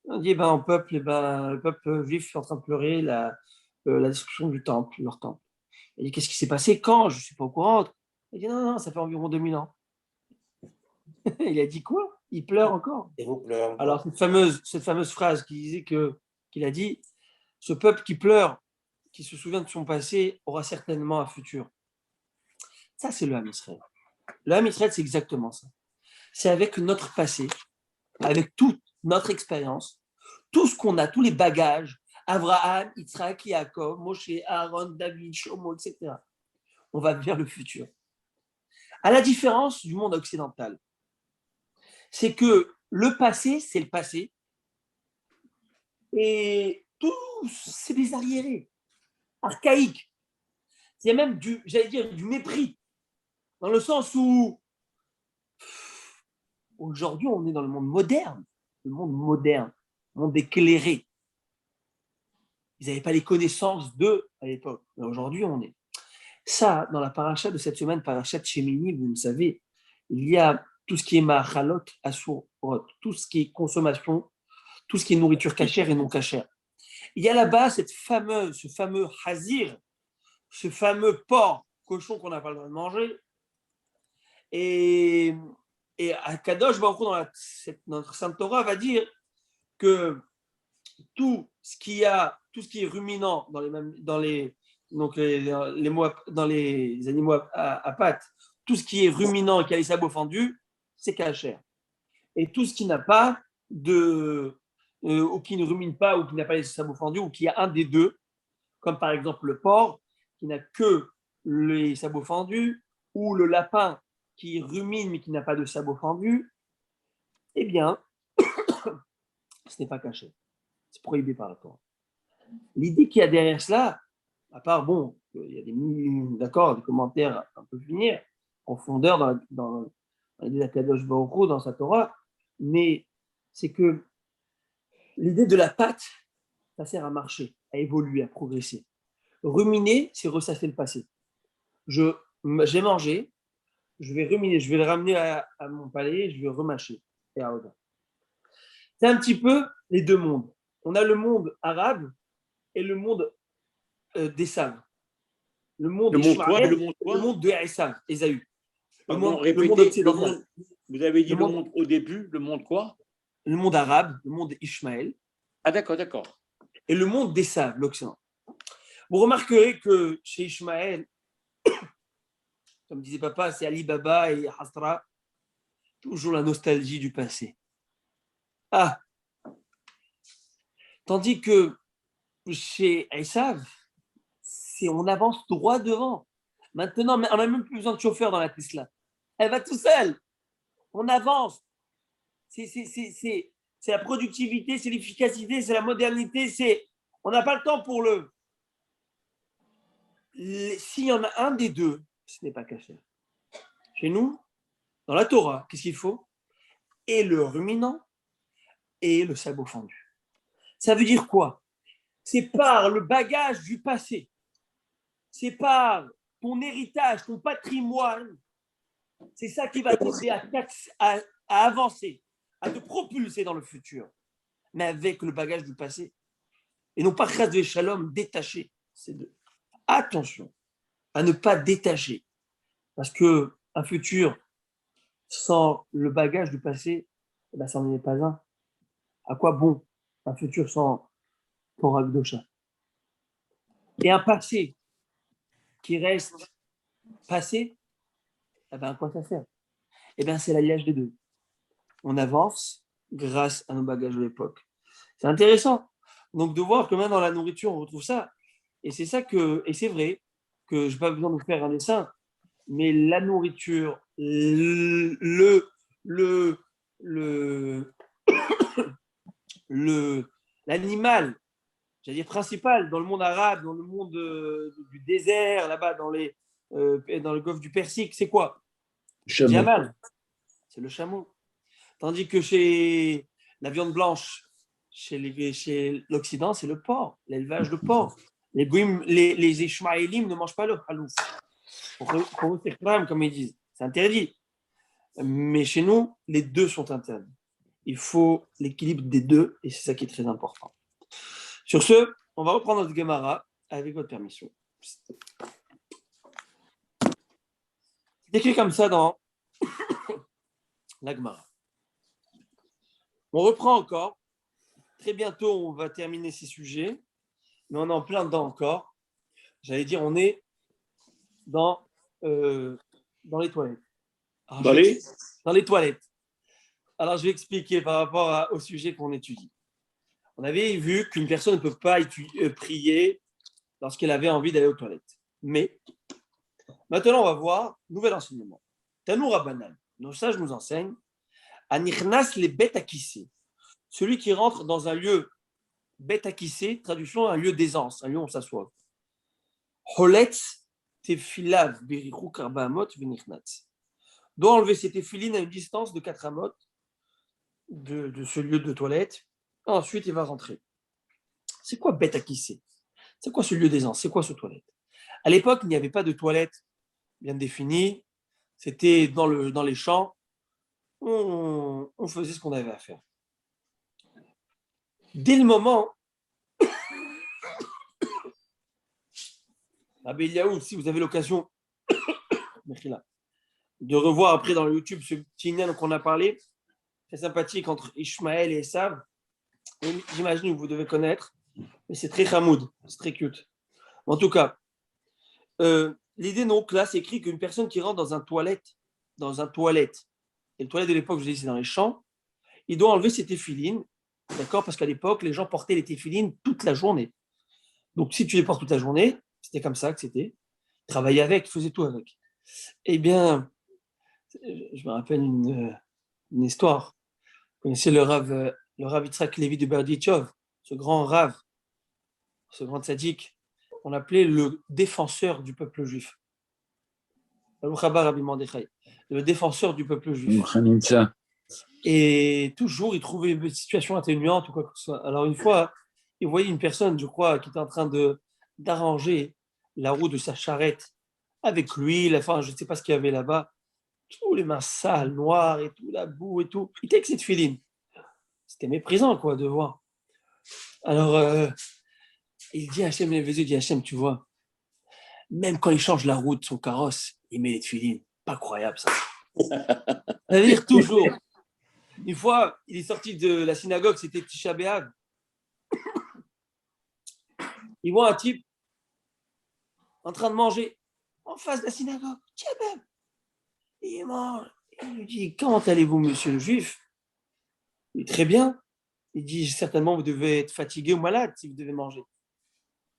On dit, le peuple juif est en train de pleurer la destruction du temple, leur temple. Il dit, qu'est-ce qui s'est passé? Quand? Je ne suis pas au courant. Il dit, non, ça fait environ 2000 ans. Il a dit quoi? Il pleure encore. Et vous pleurez. Alors, cette fameuse phrase qu'il a dit, ce peuple qui pleure, qui se souvient de son passé, aura certainement un futur. Ça, c'est le Ham Israël. Le Ham Israël, c'est exactement ça. C'est avec notre passé, avec toute notre expérience, tout ce qu'on a, tous les bagages, Abraham, Yitzhak, Yaakov, Moshe, Aaron, David, Shlomo, etc. On va vers le futur. À la différence du monde occidental, c'est que le passé, c'est le passé, et tout, c'est des arriérés, archaïques. Il y a même du mépris, dans le sens où aujourd'hui, on est dans le monde moderne, le monde éclairé. Ils n'avaient pas les connaissances d'eux à l'époque. Mais aujourd'hui, on est. Ça, dans la paracha de cette semaine, paracha de Shemini, vous le savez, il y a tout ce qui est machalot, asurot, tout ce qui est consommation, tout ce qui est nourriture cachère et non cachère. Il y a là-bas ce fameux hazir, ce fameux porc, cochon qu'on n'a pas le droit de manger. Et à Kadosh Baruch Hu, notre Sainte Torah va dire que tout ce qui est ruminant dans les animaux à pattes, tout ce qui est ruminant et qui a les sabots fendus, c'est cachère. Et tout ce qui n'a pas ou qui ne rumine pas, ou qui n'a pas les sabots fendus, ou qui a un des deux, comme par exemple le porc, qui n'a que les sabots fendus, ou le lapin qui rumine mais qui n'a pas de sabots fendus, eh bien, ce n'est pas caché. C'est prohibé par la Torah. L'idée qu'il y a derrière cela, à part, il y a des commentaires un peu finir, profondeur dans l'idée d'Akadosh Baruch Hu, dans sa Torah, mais c'est que l'idée de la pâte, ça sert à marcher, à évoluer, à progresser. Ruminer, c'est ressasser le passé. J'ai mangé, je vais ruminer, je vais le ramener à mon palais, je vais remâcher. C'est un petit peu les deux mondes. On a le monde arabe et le monde d'Esav. Le monde de Esav, Ésaü. Le monde occidental. Vous avez dit le monde au début, le monde quoi? Le monde arabe, le monde Ishmaël. Ah d'accord. Et le monde d'Esav, l'Occident. Vous remarquerez que chez Ishmaël, comme disait papa, c'est Ali Baba et Hasra, toujours la nostalgie du passé. Ah, tandis que chez Esav, on avance droit devant. Maintenant, on n'a même plus besoin de chauffeur dans la Tesla. Elle va tout seule. On avance. C'est la productivité, c'est l'efficacité, c'est la modernité. On n'a pas le temps pour s'il y en a un des deux, ce n'est pas caché. Chez nous, dans la Torah, qu'est-ce qu'il faut? Et le ruminant et le sabot fendu. Ça veut dire quoi? C'est par le bagage du passé. C'est par ton héritage, ton patrimoine. C'est ça qui va t'aider à avancer, à te propulser dans le futur, mais avec le bagage du passé. Et non pas chas de shalom détaché. Attention à ne pas détacher. Parce qu'un futur sans le bagage du passé, ça n'en est pas un. À quoi bon un futur sans Torah Gdosha? Et un passé qui reste passé, à quoi ça sert? C'est l'alliage des deux. On avance grâce à nos bagages de l'époque. C'est intéressant. Donc de voir que même dans la nourriture, on retrouve ça. Et c'est ça et c'est vrai que je n'ai pas besoin de faire un dessin, mais la nourriture, l'animal, j'allais dire principal, dans le monde arabe, dans le monde du désert, là-bas, dans le golfe du Persique, c'est quoi? Jamal, c'est le chameau. Tandis que chez la viande blanche, chez l'Occident, c'est le porc, l'élevage de porc. Les Ishmaélim ne mangent pas le halouf. Pour eux, c'est haram, comme ils disent. C'est interdit. Mais chez nous, les deux sont internes. Il faut l'équilibre des deux, et c'est ça qui est très important. Sur ce, on va reprendre notre Gemara avec votre permission. C'est écrit comme ça dans la Gemara. On reprend encore. Très bientôt, on va terminer ces sujets, mais on est en plein dedans encore. J'allais dire, on est dans les toilettes. Alors, dans les toilettes. Alors, je vais expliquer par rapport au sujet qu'on étudie. On avait vu qu'une personne ne peut pas prier lorsqu'elle avait envie d'aller aux toilettes. Mais maintenant, on va voir nouvel enseignement. Tanou Rabbanan, nos sages nous enseignent Anichnas les bêtes akissé. Celui qui rentre dans un lieu bête akissé, traduction, un lieu d'aisance, un lieu où on s'assoit. Holetz tefilav berichou karba amot venichnatz. Doit enlever ses téfilines à une distance de 4 amot de ce lieu de toilette. Ensuite, il va rentrer. C'est quoi bête akissé? C'est quoi ce lieu d'aisance? C'est quoi ce toilette? À l'époque, il n'y avait pas de toilette bien définie. C'était dans les champs. On faisait ce qu'on avait à faire. Dès le moment, Rabbi Eliaou, si vous avez l'occasion de revoir après dans le YouTube ce petit lien qu'on a parlé, très sympathique entre Ishmaël et Esav, j'imagine que vous devez connaître, mais c'est très chamoud, c'est très cute. En tout cas, l'idée donc là, c'est écrit qu'une personne qui rentre dans un toilette, et le toilette de l'époque, je dis, c'est dans les champs, il doit enlever ses téfilines, d'accord? Parce qu'à l'époque, les gens portaient les téfilines toute la journée. Donc, si tu les portes toute la journée, c'était comme ça que c'était. Ils travaillaient avec, ils faisaient tout avec. Eh bien, je me rappelle une histoire. Vous connaissez le Rav Yitzhak Levi de Berdichov, ce grand Rav, ce grand tzaddik, qu'on appelait le défenseur du peuple juif. Le défenseur du peuple juif. Et toujours, il trouvait une situation atténuante ou quoi que ce soit. Alors, une fois, il voyait une personne, je crois, qui était en train d'arranger la roue de sa charrette avec l'huile, enfin, je ne sais pas ce qu'il y avait là-bas. Tous les mains sales, noires et tout, la boue et tout. Il était avec cette filine. C'était méprisant, quoi, de voir. Alors, il dit à Hachem, il dit Hachem, tu vois, même quand il change la roue de son carrosse, il met les filines. Pas croyable, ça. C'est-à-dire toujours. Une fois, il est sorti de la synagogue, c'était Tisha B'Av. Il voit un type en train de manger en face de la synagogue. Tiens, ben, il mange. Il lui dit, comment allez-vous, monsieur le juif? Il dit, très bien. Il dit, certainement, vous devez être fatigué ou malade si vous devez manger.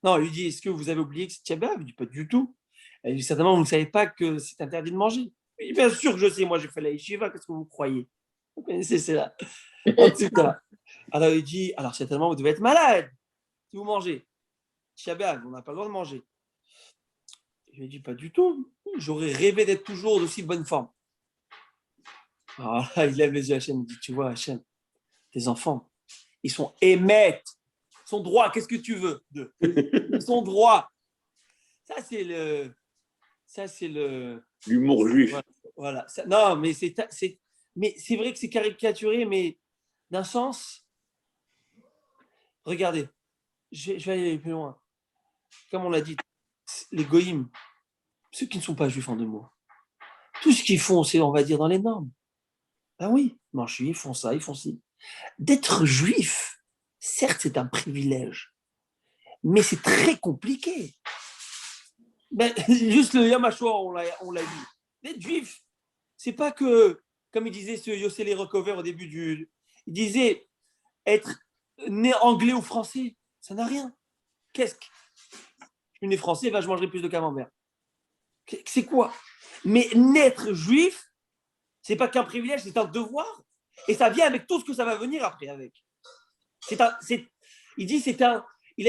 Non, il lui dit, est-ce que vous avez oublié que c'est Tchabab? Il dit, pas du tout. Il dit, certainement, vous ne savez pas que c'est interdit de manger. Il dit, bien sûr que je sais, moi j'ai fait la yeshiva, qu'est-ce que vous croyez? Vous connaissez cela. En tout cas, alors il dit, alors certainement, vous devez être malade si vous mangez. Tchabab, on n'a pas le droit de manger. Je lui ai dit, pas du tout. J'aurais rêvé d'être toujours d'aussi bonne forme. Alors là, il lève les yeux à Hachem, il dit, tu vois, Hachem, tes enfants, ils sont émettes, ils sont droits, qu'est-ce que tu veux d'eux? Ils sont droits. Ça, c'est le... L'humour juif. Voilà. Ça, non, mais c'est vrai que c'est caricaturé, mais d'un sens, regardez, je vais aller plus loin. Comme on l'a dit, les goïms, ceux qui ne sont pas juifs en deux mots, tout ce qu'ils font, c'est, on va dire, dans les normes. Ah oui, non, juifs, ils font ça, ils font ci. D'être juif, certes, c'est un privilège, mais c'est très compliqué. Ben, juste le Yom HaShoah, on l'a dit. D'être juif, c'est pas que, comme il disait ce Yossele Recover au début il disait être né anglais ou français, ça n'a rien. Qu'est-ce que je suis né français, je mangerai plus de camembert. C'est quoi? Mais naître juif, c'est pas qu'un privilège, c'est un devoir. Et ça vient avec tout ce que ça va venir après avec. Il a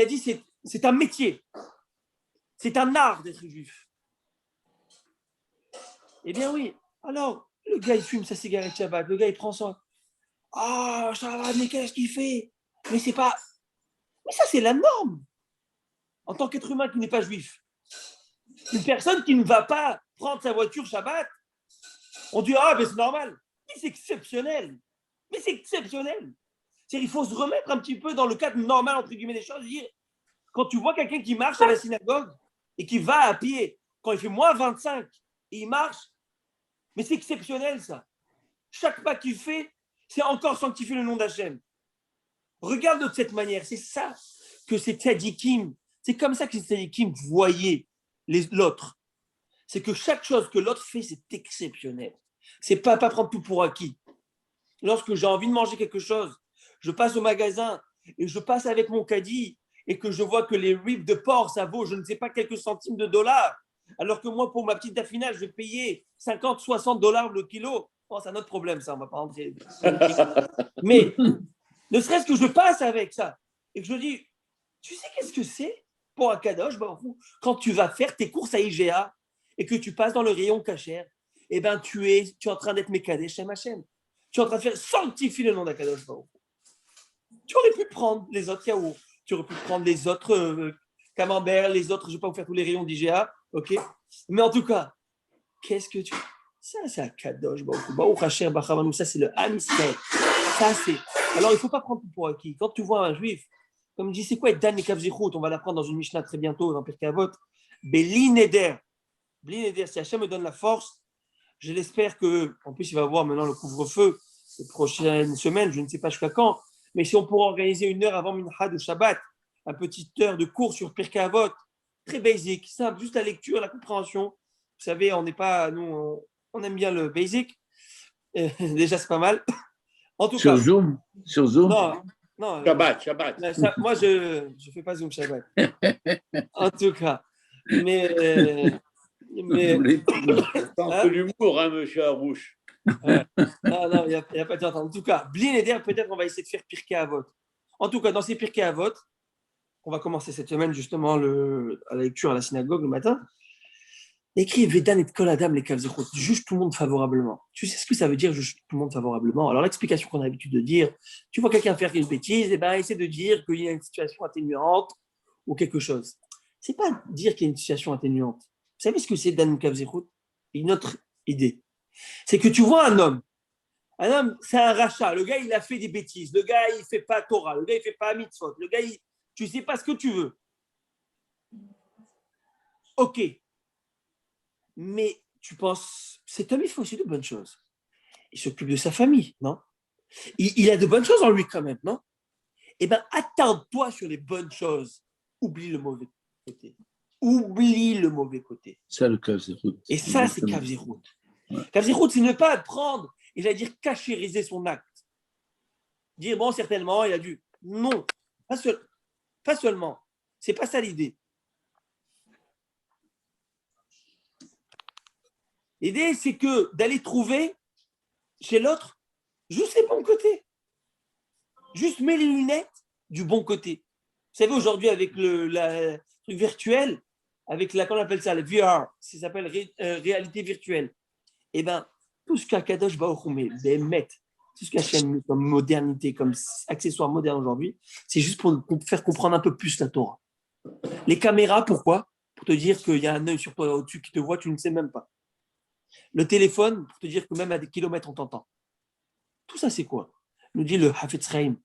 dit c'est un métier. C'est un art d'être juif. Eh bien oui. Alors, le gars, il fume sa cigarette Shabbat. Le gars, il prend ça. Ah, Shabbat, mais qu'est-ce qu'il fait? Mais c'est pas... Mais ça, c'est la norme. En tant qu'être humain qui n'est pas juif. Une personne qui ne va pas prendre sa voiture Shabbat, on dit, ah, mais c'est normal. Mais c'est exceptionnel. Mais c'est exceptionnel. C'est-à-dire, il faut se remettre un petit peu dans le cadre normal, entre guillemets, des choses. Dire, quand tu vois quelqu'un qui marche à la synagogue et qui va à pied, quand il fait moins 25 et il marche, mais c'est exceptionnel, ça. Chaque pas qu'il fait, c'est encore sanctifier le nom d'Hachem. Regarde de cette manière. C'est ça que ces tzadikim, c'est comme ça que ces tzadikim voyaient l'autre. C'est que chaque chose que l'autre fait, c'est exceptionnel. C'est pas prendre tout pour acquis. Lorsque j'ai envie de manger quelque chose, je passe au magasin et je passe avec mon caddie et que je vois que les ribs de porc, ça vaut, je ne sais pas, quelques centimes de dollars, alors que moi, pour ma petite affinage, je vais payer 50, 60 dollars le kilo. Oh, c'est un autre problème, ça, on ne va pas rentrer. Mais ne serait-ce que je passe avec ça et que je dis, tu sais qu'est-ce que c'est pour un kadosh, quand tu vas faire tes courses à IGA et que tu passes dans le rayon cachère, eh ben, tu es en train d'être mécadé chez Hachem. Tu es en train de faire sanctifier le nom d'Akadosh Baruch. Tu aurais pu prendre les autres yaourts, tu aurais pu prendre les autres camemberts, les autres, je ne vais pas vous faire tous les rayons d'IGA, ok? Mais en tout cas, qu'est-ce que tu... Ça, c'est Akadosh Baruch. Baruch Hashem Bachamanu, ça, c'est le Ham Israël. Ça, c'est... Alors, il ne faut pas prendre tout pour acquis. Quand tu vois un juif, comme il dit, c'est quoi être Dan et Kavzichut? On va l'apprendre dans une Mishnah très bientôt, dans Pirkei Avot. Beli Neder. Beli Neder, si Hachem me donne la force, je l'espère que, en plus, il va avoir maintenant le couvre-feu les prochaines semaines, je ne sais pas jusqu'à quand, mais si on pourrait organiser une heure avant Mincha de Shabbat, une petite heure de cours sur Pirkei Avot, très basique, simple, juste la lecture, la compréhension. Vous savez, on n'est pas, nous, on aime bien le basic. Déjà, c'est pas mal. En tout sur cas. Zoom? Sur Zoom? Non. Shabbat. Moi, je ne fais pas Zoom Shabbat. En tout cas. Mais tant que l'humour, hein, monsieur Harouche. Non, il n'y a pas de temps. En tout cas, Blin et Der, peut-être on va essayer de faire Pirkei Avot. En tout cas, dans ces Pirkei Avot, on va commencer cette semaine justement à la lecture à la synagogue le matin. Écrit Vedan et Kol Adam les Kavzechot, juge tout le monde favorablement. Tu sais ce que ça veut dire, juge tout le monde favorablement? Alors, l'explication qu'on a l'habitude de dire, tu vois quelqu'un faire une bêtise, et ben, essaie de dire qu'il y a une situation atténuante ou quelque chose. C'est pas dire qu'il y a une situation atténuante. Vous savez ce que c'est Dan Kavzechot? Une autre idée. C'est que tu vois un homme, c'est un rachat. Le gars, il a fait des bêtises. Le gars, il ne fait pas Torah. Le gars, il ne fait pas mitzvot. Le gars, tu ne sais pas ce que tu veux. Ok. Mais tu penses, cet homme, il fait aussi de bonnes choses. Il s'occupe de sa famille, non? Il a de bonnes choses en lui quand même, non? Eh bien, attarde-toi sur les bonnes choses. Oublie le mauvais côté. oublie le mauvais côté. Ça, le Kav Zérout. Et ça, c'est Kav Zérout. Ouais. Kav Zérout, c'est ne pas prendre, et j'allais dire cachériser son acte. Dire, bon, certainement, il a dû. Non, pas seulement. C'est pas ça l'idée. L'idée, c'est que d'aller trouver chez l'autre juste les bons côtés. Juste mets les lunettes du bon côté. Vous savez, aujourd'hui, avec le truc virtuel, avec comment on appelle ça, le VR, ça s'appelle réalité virtuelle. Eh bien, tout ce qu'Akadosh Baruch Hu met, tout ce qu'Hachem met comme modernité, comme accessoire moderne aujourd'hui, c'est juste pour faire comprendre un peu plus la Torah. Les caméras, pourquoi? Pour te dire qu'il y a un œil sur toi au-dessus qui te voit, tu ne sais même pas. Le téléphone, pour te dire que même à des kilomètres, on t'entend. Tout ça, c'est quoi? Nous dit le Hafetz Chaim.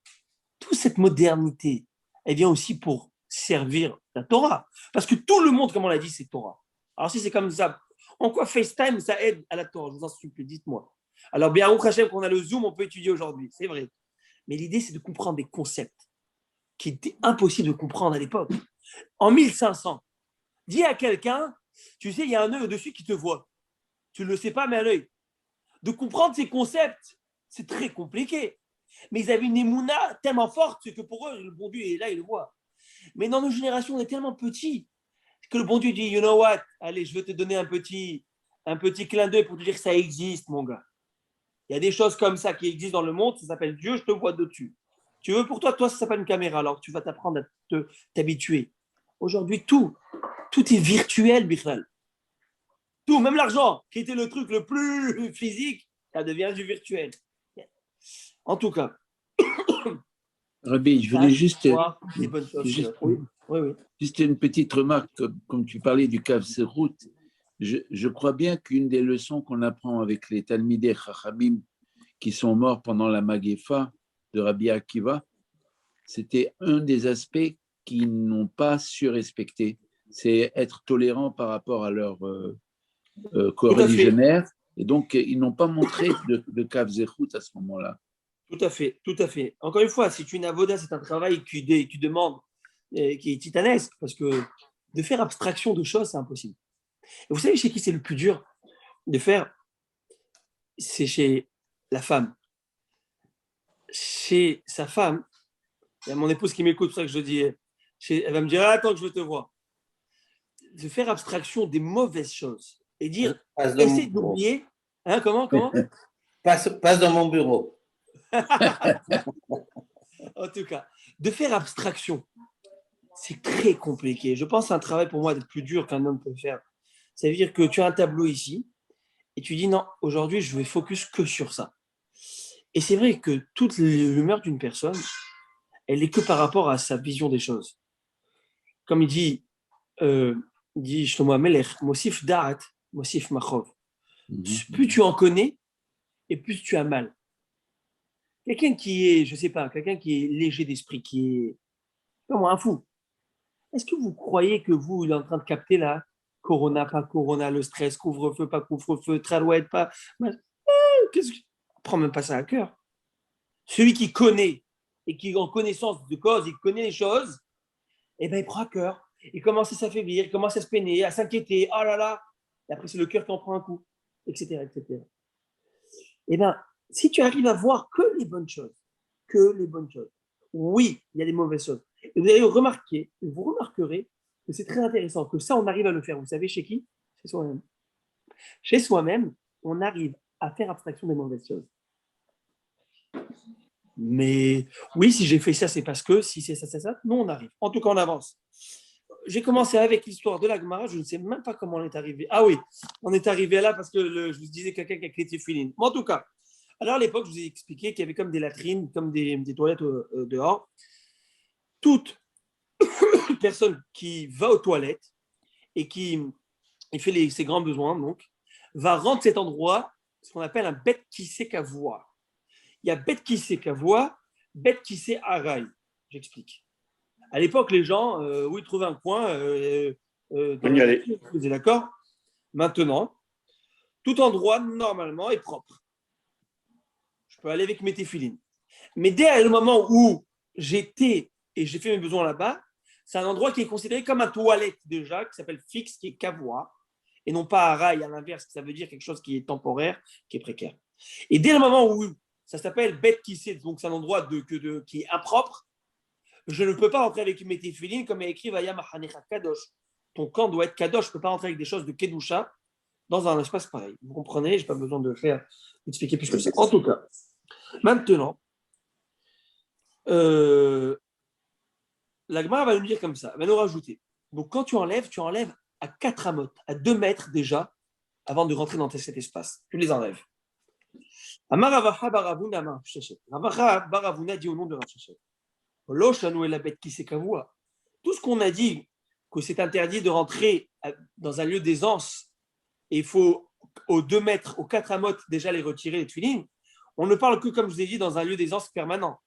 Toute cette modernité, elle vient aussi pour servir la Torah. Parce que tout le monde, comme on l'a dit, c'est Torah. Alors si c'est comme ça, en quoi FaceTime, ça aide à la Torah? Je vous en supplie, dites-moi. Alors, bien, au Hachem, qu'on a le Zoom, on peut étudier aujourd'hui, c'est vrai. Mais l'idée, c'est de comprendre des concepts qui étaient impossibles de comprendre à l'époque. En 1500, dis à quelqu'un, tu sais, il y a un œil au-dessus qui te voit. Tu ne le sais pas, mais à l'œil. De comprendre ces concepts, c'est très compliqué. Mais ils avaient une émouna tellement forte que pour eux, le bon Dieu est là, il le voit. Mais dans nos générations, on est tellement petits que le bon Dieu dit, you know what, allez, je vais te donner un petit clin d'œil pour te dire que ça existe, mon gars. Il y a des choses comme ça qui existent dans le monde, ça s'appelle Dieu, je te vois dessus. Tu veux pour toi, ça s'appelle une caméra, alors tu vas t'apprendre à t'habituer. Aujourd'hui, tout est virtuel, Bichral. Tout, même l'argent, qui était le truc le plus physique, ça devient du virtuel. En tout cas. Rabbi, je voulais juste une petite remarque, comme tu parlais du Kav Zérout. Je crois bien qu'une des leçons qu'on apprend avec les Talmidei Chachamim qui sont morts pendant la Magefa de Rabbi Akiva, c'était un des aspects qu'ils n'ont pas su respecter. C'est être tolérant par rapport à leur co-religionnaires. Et donc, ils n'ont pas montré de Kav Zérout à ce moment-là. Tout à fait, tout à fait. Encore une fois, si tu es une avoda, c'est un travail qui demande, qui est titanesque, parce que de faire abstraction de choses, c'est impossible. Et vous savez chez qui c'est le plus dur de faire? C'est chez la femme. Chez sa femme, il y a mon épouse qui m'écoute, c'est pour ça que je dis, elle va me dire, attends que je te vois. De faire abstraction des mauvaises choses et dire, essaie d'oublier. Hein, comment Passe dans mon bureau. En tout cas, de faire abstraction, c'est très compliqué. Je pense que c'est un travail pour moi le plus dur qu'un homme peut faire. Ça veut dire que tu as un tableau ici et tu dis non, aujourd'hui je vais focus que sur ça. Et c'est vrai que toute l'humeur d'une personne, elle est que par rapport à sa vision des choses. Comme il dit Shlomo HaMelech, Mosif Da'at, Mosif Machov. Plus tu en connais et plus tu as mal. Quelqu'un qui est, je sais pas, quelqu'un qui est léger d'esprit, qui est comme un fou. Est-ce que vous croyez que il est en train de capter là, Corona, pas Corona, le stress, couvre-feu, pas couvre-feu, tralouette, pas. Prends même pas ça à cœur. Celui qui connaît et qui est en connaissance de cause, il connaît les choses, eh ben il prend à cœur. Il commence à s'affaiblir, il commence à se peiner, à s'inquiéter. Oh là là. Et après, c'est le cœur qui en prend un coup, etc., etc. Eh bien, si tu arrives à voir que les bonnes choses, oui, il y a des mauvaises choses. Et vous allez remarquer, vous remarquerez que c'est très intéressant, que ça, on arrive à le faire. Vous savez chez qui? Chez soi-même. Chez soi-même, on arrive à faire abstraction des mauvaises choses. Mais oui, si j'ai fait ça, c'est parce que, si c'est ça, c'est ça. Non, on arrive. En tout cas, on avance. J'ai commencé avec l'histoire de la Gemara, je ne sais même pas comment on est arrivé. Ah oui, on est arrivé là parce que je vous disais quelqu'un qui a créé Tefillin. Mais en tout cas, alors à l'époque, je vous ai expliqué qu'il y avait comme des latrines, comme des toilettes dehors. Toute personne qui va aux toilettes et qui fait ses grands besoins, donc, va rendre cet endroit ce qu'on appelle un bête qui sait qu'à voir. Il y a bête qui sait qu'à voir, bête qui sait araï. J'explique. À l'époque, les gens, où ils trouvaient un coin, on y allait. Vous êtes d'accord? Maintenant, tout endroit, normalement, est propre. Je peux aller avec mes téfilines. Mais dès le moment où j'étais et j'ai fait mes besoins là-bas, c'est un endroit qui est considéré comme un toilette déjà, qui s'appelle fixe, qui est kavua, et non pas araï à l'inverse, ça veut dire quelque chose qui est temporaire, qui est précaire. Et dès le moment où ça s'appelle bet kissé, donc c'est un endroit qui est impropre, je ne peux pas rentrer avec mes téfilines comme il est écrit Vaya Mahanecha Kadosh. Ton camp doit être Kadosh, je ne peux pas rentrer avec des choses de Kedusha dans un espace pareil. Vous comprenez, je n'ai pas besoin d'expliquer plus que ça. En tout cas, maintenant, la Gemara va nous dire comme ça, elle va nous rajouter. Donc quand tu enlèves à 4 amotes, à 2 mètres déjà, avant de rentrer dans cet espace. Tu les enlèves. Amar Ravacha Baravuna Amar Shechet. Ravacha Baravuna dit au nom de Rav Shechet. Loshanu el abet kisekavua. Tout ce qu'on a dit, que c'est interdit de rentrer dans un lieu d'aisance, et il faut aux 2 mètres, aux 4 amotes, déjà les retirer, les tuilines, on ne parle que, comme je vous ai dit, dans un lieu d'aisance permanent.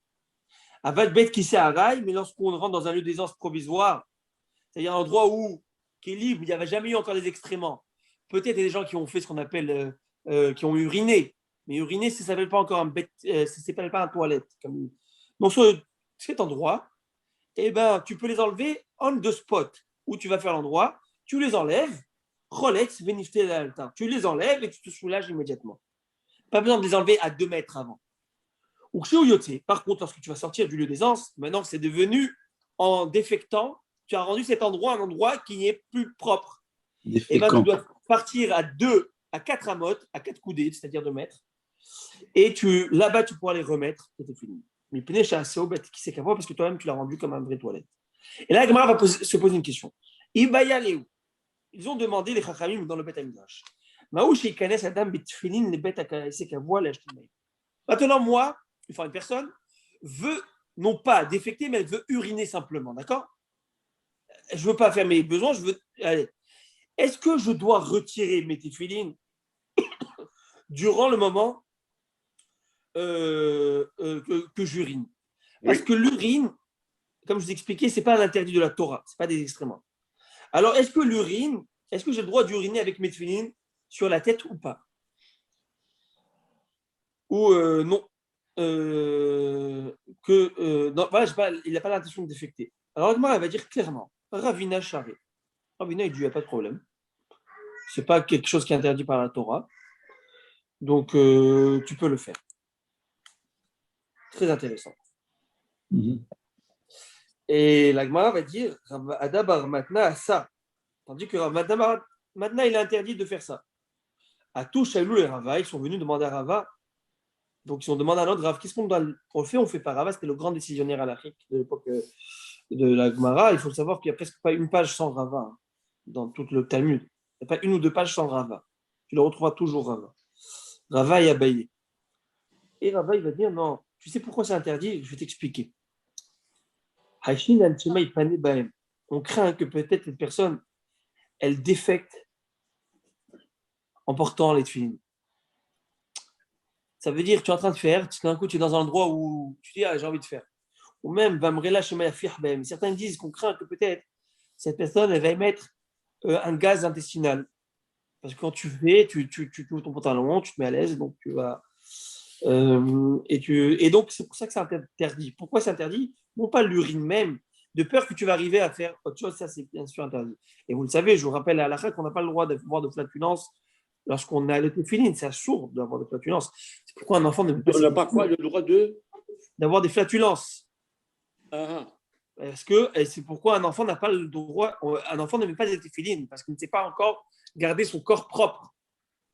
Avat bet kise araï, mais lorsqu'on rentre dans un lieu d'aisance provisoire, c'est-à-dire un endroit qui est libre, il n'y avait jamais eu encore des excréments. Peut-être il y a des gens qui ont fait ce qu'on appelle, qui ont uriné, mais uriner, ça ne s'appelle pas encore ça s'appelle pas un toilette. Donc sur cet endroit, eh ben, tu peux les enlever on the spot, où tu vas faire l'endroit, tu les enlèves, Rolex, vénifté l'altar. Tu les enlèves et tu te soulages immédiatement. Pas besoin de les enlever à 2 mètres avant. Ou par contre, lorsque tu vas sortir du lieu d'aisance, maintenant que c'est devenu en défectant, tu as rendu cet endroit un endroit qui n'est plus propre. Et ben, tu dois partir à 4 amotes, à 4 coudées, c'est-à-dire 2 mètres, et là-bas, tu pourras les remettre, et c'est fini. Mais Pénécha, c'est au bête qui sait qu'à voir parce que toi-même, tu l'as rendu comme un vrai toilette. Et là, Gemara va se poser une question. Ibaya Léou. Ils ont demandé les Chachamim dans le Beth Amikdash. Maintenant, moi, une personne veut non pas défecter, mais elle veut uriner simplement, d'accord? Je ne veux pas faire mes besoins, allez. Est-ce que je dois retirer mes téfilines durant le moment que j'urine? Parce que l'urine, comme je vous expliquais, ce n'est pas l'interdit de la Torah, ce n'est pas des excréments. Alors, est-ce que j'ai le droit d'uriner avec mes téfilines sur la tête ou pas? Ou non. Non, voilà, il n'a pas l'intention de défecter. Alors, elle va dire clairement, Ravina Charé. Ravina, il dit, il n'y a pas de problème. Ce n'est pas quelque chose qui est interdit par la Torah. Donc, tu peux le faire. Très intéressant. Et la Gemara va dire, Adabar Matna a ça. Tandis que Matna, il est interdit de faire ça. À tout Shailou et Rava, ils sont venus demander à Rava. Donc, ils ont demandé à notre Rav, qu'est-ce qu'on fait? On ne fait pas. Rava, c'était le grand décisionnaire à l'Afrique de l'époque de la Gemara. Il faut savoir qu'il n'y a presque pas une page sans Rava dans tout le Talmud. Il n'y a pas une ou 2 pages sans Rava. Tu le retrouveras toujours, Rava. Rava est abaillé. Et Rava, il va dire, non, tu sais pourquoi c'est interdit? Je vais t'expliquer. On craint que peut-être cette personne, elle défecte en portant les tefilines. Ça veut dire que tu es en train de faire, d'un coup tu es dans un endroit où tu dis, j'ai envie de faire. Ou même, certains disent qu'on craint que peut-être cette personne, elle va émettre un gaz intestinal. Parce que quand tu fais, tu ouvres ton pantalon, tu te mets à l'aise, donc tu vas... et donc, c'est pour ça que c'est interdit. Pourquoi c'est interdit? Non pas l'urine même, de peur que tu vas arriver à faire autre chose, ça c'est bien sûr interdit. Et vous le savez, je vous rappelle à la fin qu'on n'a pas le droit d'avoir de flatulence lorsqu'on a le téfilin, c'est sourd d'avoir de flatulence. C'est pourquoi un enfant ne peut pas... On n'a pas quoi, le droit d'avoir des flatulences. Ah. Parce que c'est pourquoi un enfant n'a pas le droit, un enfant ne met pas des téfilines, parce qu'il ne sait pas encore garder son corps propre.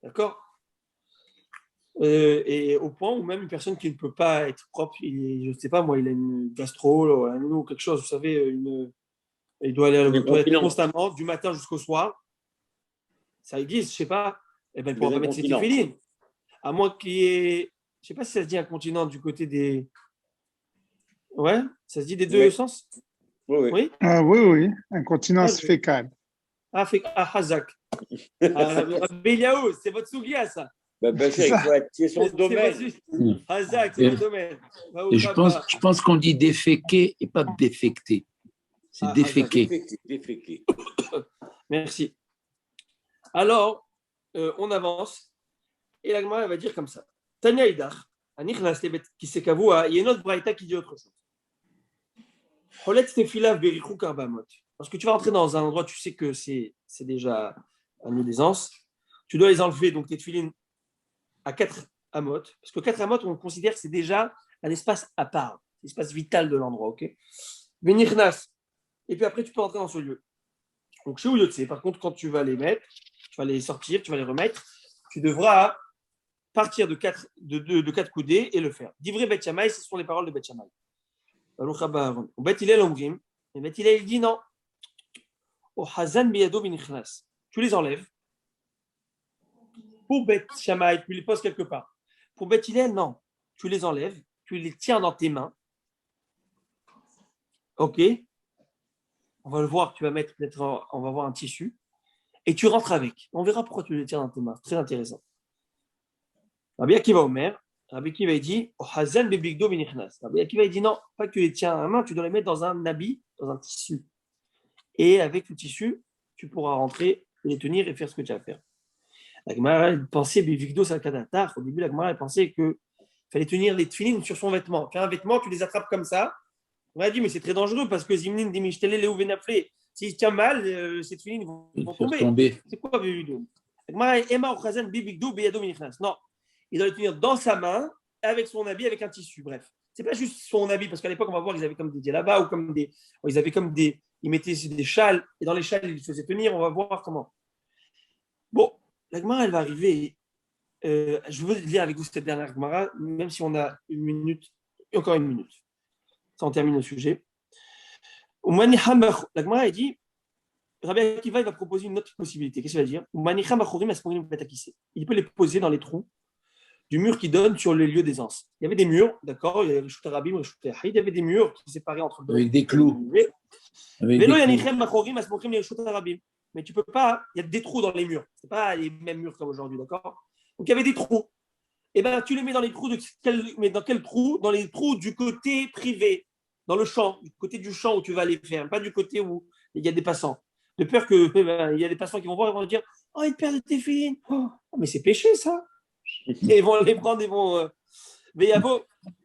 D'accord? Et au point où même une personne qui ne peut pas être propre, je ne sais pas moi, il a une gastro ou quelque chose, vous savez, il doit aller à la toilette constamment, du matin jusqu'au soir. Ça existe, je ne sais pas. Eh ben, il ne pourra pas mettre ses téfilines. À moins qu'il y ait, je ne sais pas si ça se dit incontinent du côté des... Ouais, ça se dit des deux sens? Oui. Oui, incontinence fécale. Hazak. Béliaou, c'est votre sougia, ça. C'est son domaine. Hazak, c'est votre domaine. Et je pense qu'on dit déféquer et pas défecter. C'est déféquer. Déféquer. Merci. Alors, on avance. Et la Gemara va dire comme ça. Tanya Idach, il y a une autre braïta qui dit autre chose. Lorsque tu vas rentrer dans un endroit, tu sais que c'est déjà un lieu d'aisance, tu dois les enlever, donc tes tefilines, à 4 amot, parce que 4 amot, on considère que c'est déjà un espace à part, l'espace vital de l'endroit, ok? Venirnas. Et puis après, tu peux rentrer dans ce lieu. Donc chez Ouyotse, par contre, quand tu vas les mettre, tu vas les sortir, tu vas les remettre, tu devras partir de 4 coudées et le faire. Divrei Bet Shammai, ce sont les paroles de Bet Shammai. Baruch haba Aaron. Bet Hillel omrim, et Bet Hillel dit non. O Hazan biyado v'nichnas. Tu les enlèves. Pour Bet Shammai, tu les poses quelque part. Pour Bet Hillel, non. Tu les enlèves, tu les tiens dans tes mains. Ok. On va le voir, tu vas mettre peut-être, on va voir un tissu. Et tu rentres avec. On verra pourquoi tu les tiens dans tes mains. Très intéressant. Rabbi Akiva Omer, Rabbi Akiva dit Hazan bebigdo v'nichnas. Rabbi Akiva dit non, pas que tu les tiens à la main, tu dois les mettre dans un habit, dans un tissu. Et avec le tissu, tu pourras rentrer, les tenir et faire ce que tu as à faire. La Gemara pensait bebigdo salkadatar. Au début, la Gemara pensait qu'il fallait tenir les tefilines sur son vêtement. Tu as un vêtement, tu les attrapes comme ça. On a dit mais c'est très dangereux parce que Zimnin dit Mishtele Léou Venaflé. S'il tient mal, ces tefilines vont tomber. C'est quoi bebigdo? La Gemara Emma ou Hazan bebigdo beyado v'nichnas. Non. Il doit le tenir dans sa main, avec son habit, avec un tissu. Bref, c'est pas juste son habit, parce qu'à l'époque, on va voir, ils avaient comme des djellabas ou comme des. Ils avaient comme des. Ils mettaient des châles, et dans les châles, ils les faisaient tenir. On va voir comment. Bon, la Gemara, elle va arriver. Je veux lire avec vous cette dernière Gemara, même si on a une minute, encore une minute. Ça, on termine le sujet. La Gemara, elle dit Rabbi Akiva, il va proposer une autre possibilité. Qu'est-ce qu'il va dire? Il peut les poser dans les trous du mur qui donne sur les lieux d'aisance. Il y avait des murs, d'accord, il y avait le Shoutarabim, le Shoutarahid, il y avait des murs qui séparaient entre deux. Avec des clous. Mais tu peux pas, il y a des trous dans les murs. Ce n'est pas les mêmes murs comme aujourd'hui, d'accord? Donc il y avait des trous. Et bien tu les mets dans les trous, mais dans quel trou? Dans les trous du côté privé, dans le champ, du côté du champ où tu vas les faire, pas du côté où il y a des passants. De peur qu'il y a des passants qui vont voir et vont dire oh, il perd tes filles. Oh, mais c'est péché ça. Et ils vont les prendre, ils vont. Veillavo.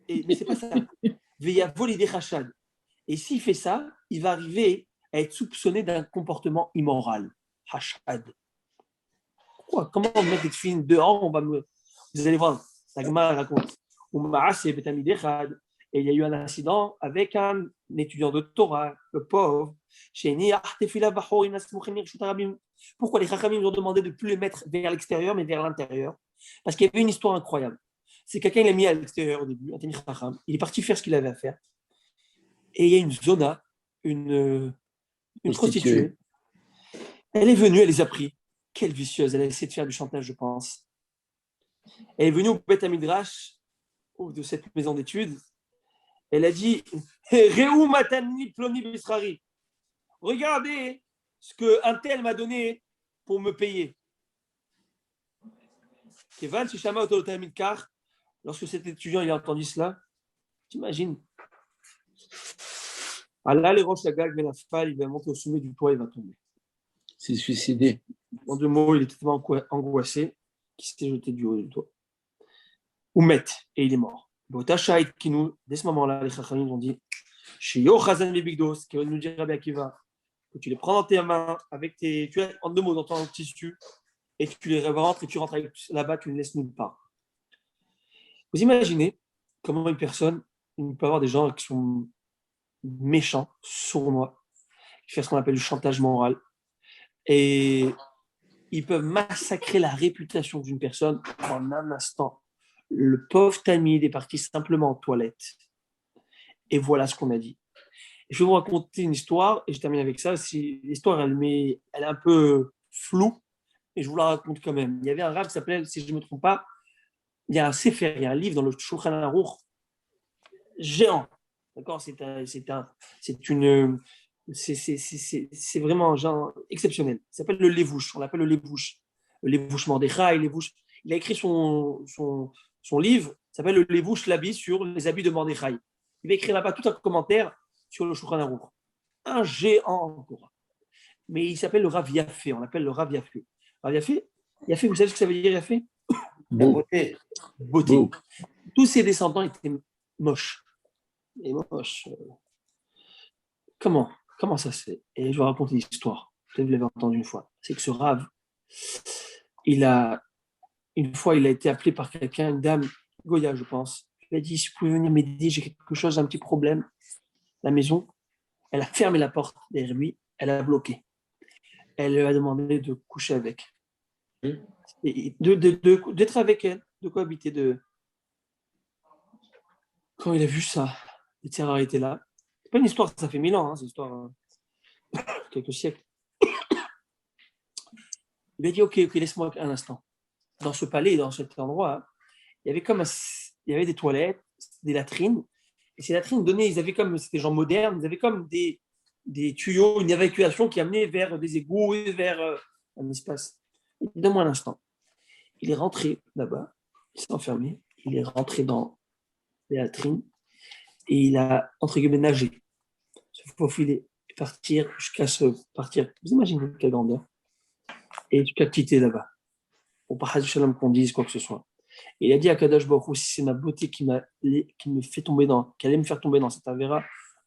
Mais c'est pas ça. Veillavo l'idée rachad. Et s'il fait ça, il va arriver à être soupçonné d'un comportement immoral. Hachad. Pourquoi? Comment on met des filles dehors? Vous allez voir, la Gemara raconte. Et il y a eu un incident avec un étudiant de Torah, le pauvre. Pourquoi les Chachamim ont demandé de ne plus les mettre vers l'extérieur, mais vers l'intérieur? Parce qu'il y avait une histoire incroyable. C'est quelqu'un qui l'a mis à l'extérieur au début, un Tamid Chacham. Il est parti faire ce qu'il avait à faire. Et il y a une zona, une prostituée. Elle est venue, elle les a pris. Quelle vicieuse, elle a essayé de faire du chantage, je pense. Elle est venue au Beth Midrash de cette maison d'études. Elle a dit Réou Matani Ploni Bisrari. Regardez ce qu'un tel m'a donné pour me payer. Kevan Shishama Otolotamid Kar, lorsque cet étudiant il a entendu cela, t'imagines? Allah, les roches, la gag, mais la falle, il va monter au sommet du toit, il va tomber. C'est suicidé. En 2 mots, il est tellement angoissé qu'il s'est jeté du haut du toit. Ou met, et il est mort. Dès ce moment-là, les Chachamim ont dit Shio Chazan Bebigdos, qui va nous dire Rabbi Akiva, que tu les prends dans tes mains, avec tes, tu as en 2 mots dans ton tissu, et tu les rentres et tu rentres là-bas, tu les laisses nulle part. Vous imaginez comment une personne, il peut y avoir des gens qui sont méchants, sournois, qui font ce qu'on appelle du chantage moral, et ils peuvent massacrer la réputation d'une personne en un instant. Le pauvre Tamid est parti simplement en toilette. Et voilà ce qu'on a dit. Je vais vous raconter une histoire, et je termine avec ça. L'histoire, elle est un peu floue, et je vous la raconte quand même. Il y avait un rave qui s'appelait, si je ne me trompe pas, il y a un sefer, il y a un livre dans le Shulchan Aruch géant. D'accord? C'est vraiment un genre exceptionnel. Il s'appelle le Levouche. On l'appelle le Levouche. Le Levouche Mordechai, Levouche. Il a écrit son livre, il s'appelle le Levouche l'habit sur les habits de Mordechai. Il va écrire là-bas tout un commentaire sur le Shulchan Aruch. Un géant encore. Mais il s'appelle le Rav Yafé. On l'appelle le Rav Yafé. Rav Yafé, vous savez ce que ça veut dire Yafé? La beauté. Beauté. Tous ses descendants étaient moches. Et moches. comment ça se fait? Et je vais raconter l'histoire. Peut-être vous l'avez entendu une fois. C'est que ce Rav, une fois, il a été appelé par quelqu'un, une dame, Goya, je pense. Il a dit, si vous pouvez venir m'aider, j'ai quelque chose, un petit problème. La maison, elle a fermé la porte derrière lui, elle a bloqué. Elle lui a demandé de coucher avec. Et d'être avec elle, de cohabiter. Quand il a vu ça, les terreurs étaient là. C'est pas une histoire, ça fait 1000 ans, c'est une histoire quelques siècles. Il lui a dit, ok, laisse-moi un instant. Dans ce palais, dans cet endroit, il y avait des toilettes, des latrines. Et ces latrines donnaient, c'était des gens modernes, ils avaient comme des tuyaux, une évacuation qui amenait vers des égouts et vers un espace. Donne-moi un instant. Il est rentré là-bas, il s'est enfermé, il est rentré dans les latrines et il a, entre guillemets, nagé, se faufiler, partir jusqu'à partir. Vous imaginez quelle grandeur? Et jusqu'à quitter là-bas. Pour pas Shalom qu'on dise quoi que ce soit. Et il a dit à Kadosh Baruch Hu, si c'est ma beauté qui me fait tomber qui allait me faire tomber dans cette avéra,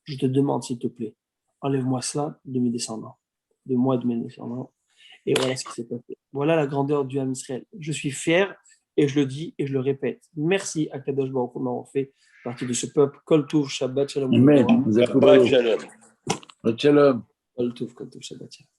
je te demande s'il te plaît, enlève-moi cela de mes descendants, de moi et de mes descendants. Et voilà ce qui s'est passé. Voilà la grandeur du Ham Israël. Je suis fier et je le dis et je le répète. Merci à Kadosh Baruch Hu d'avoir fait partie de ce peuple. Kol Tuv, Shabbat Shalom. Amen. Shabbat Shalom. Shalom. Kol Tuv, Shabbat Shalom.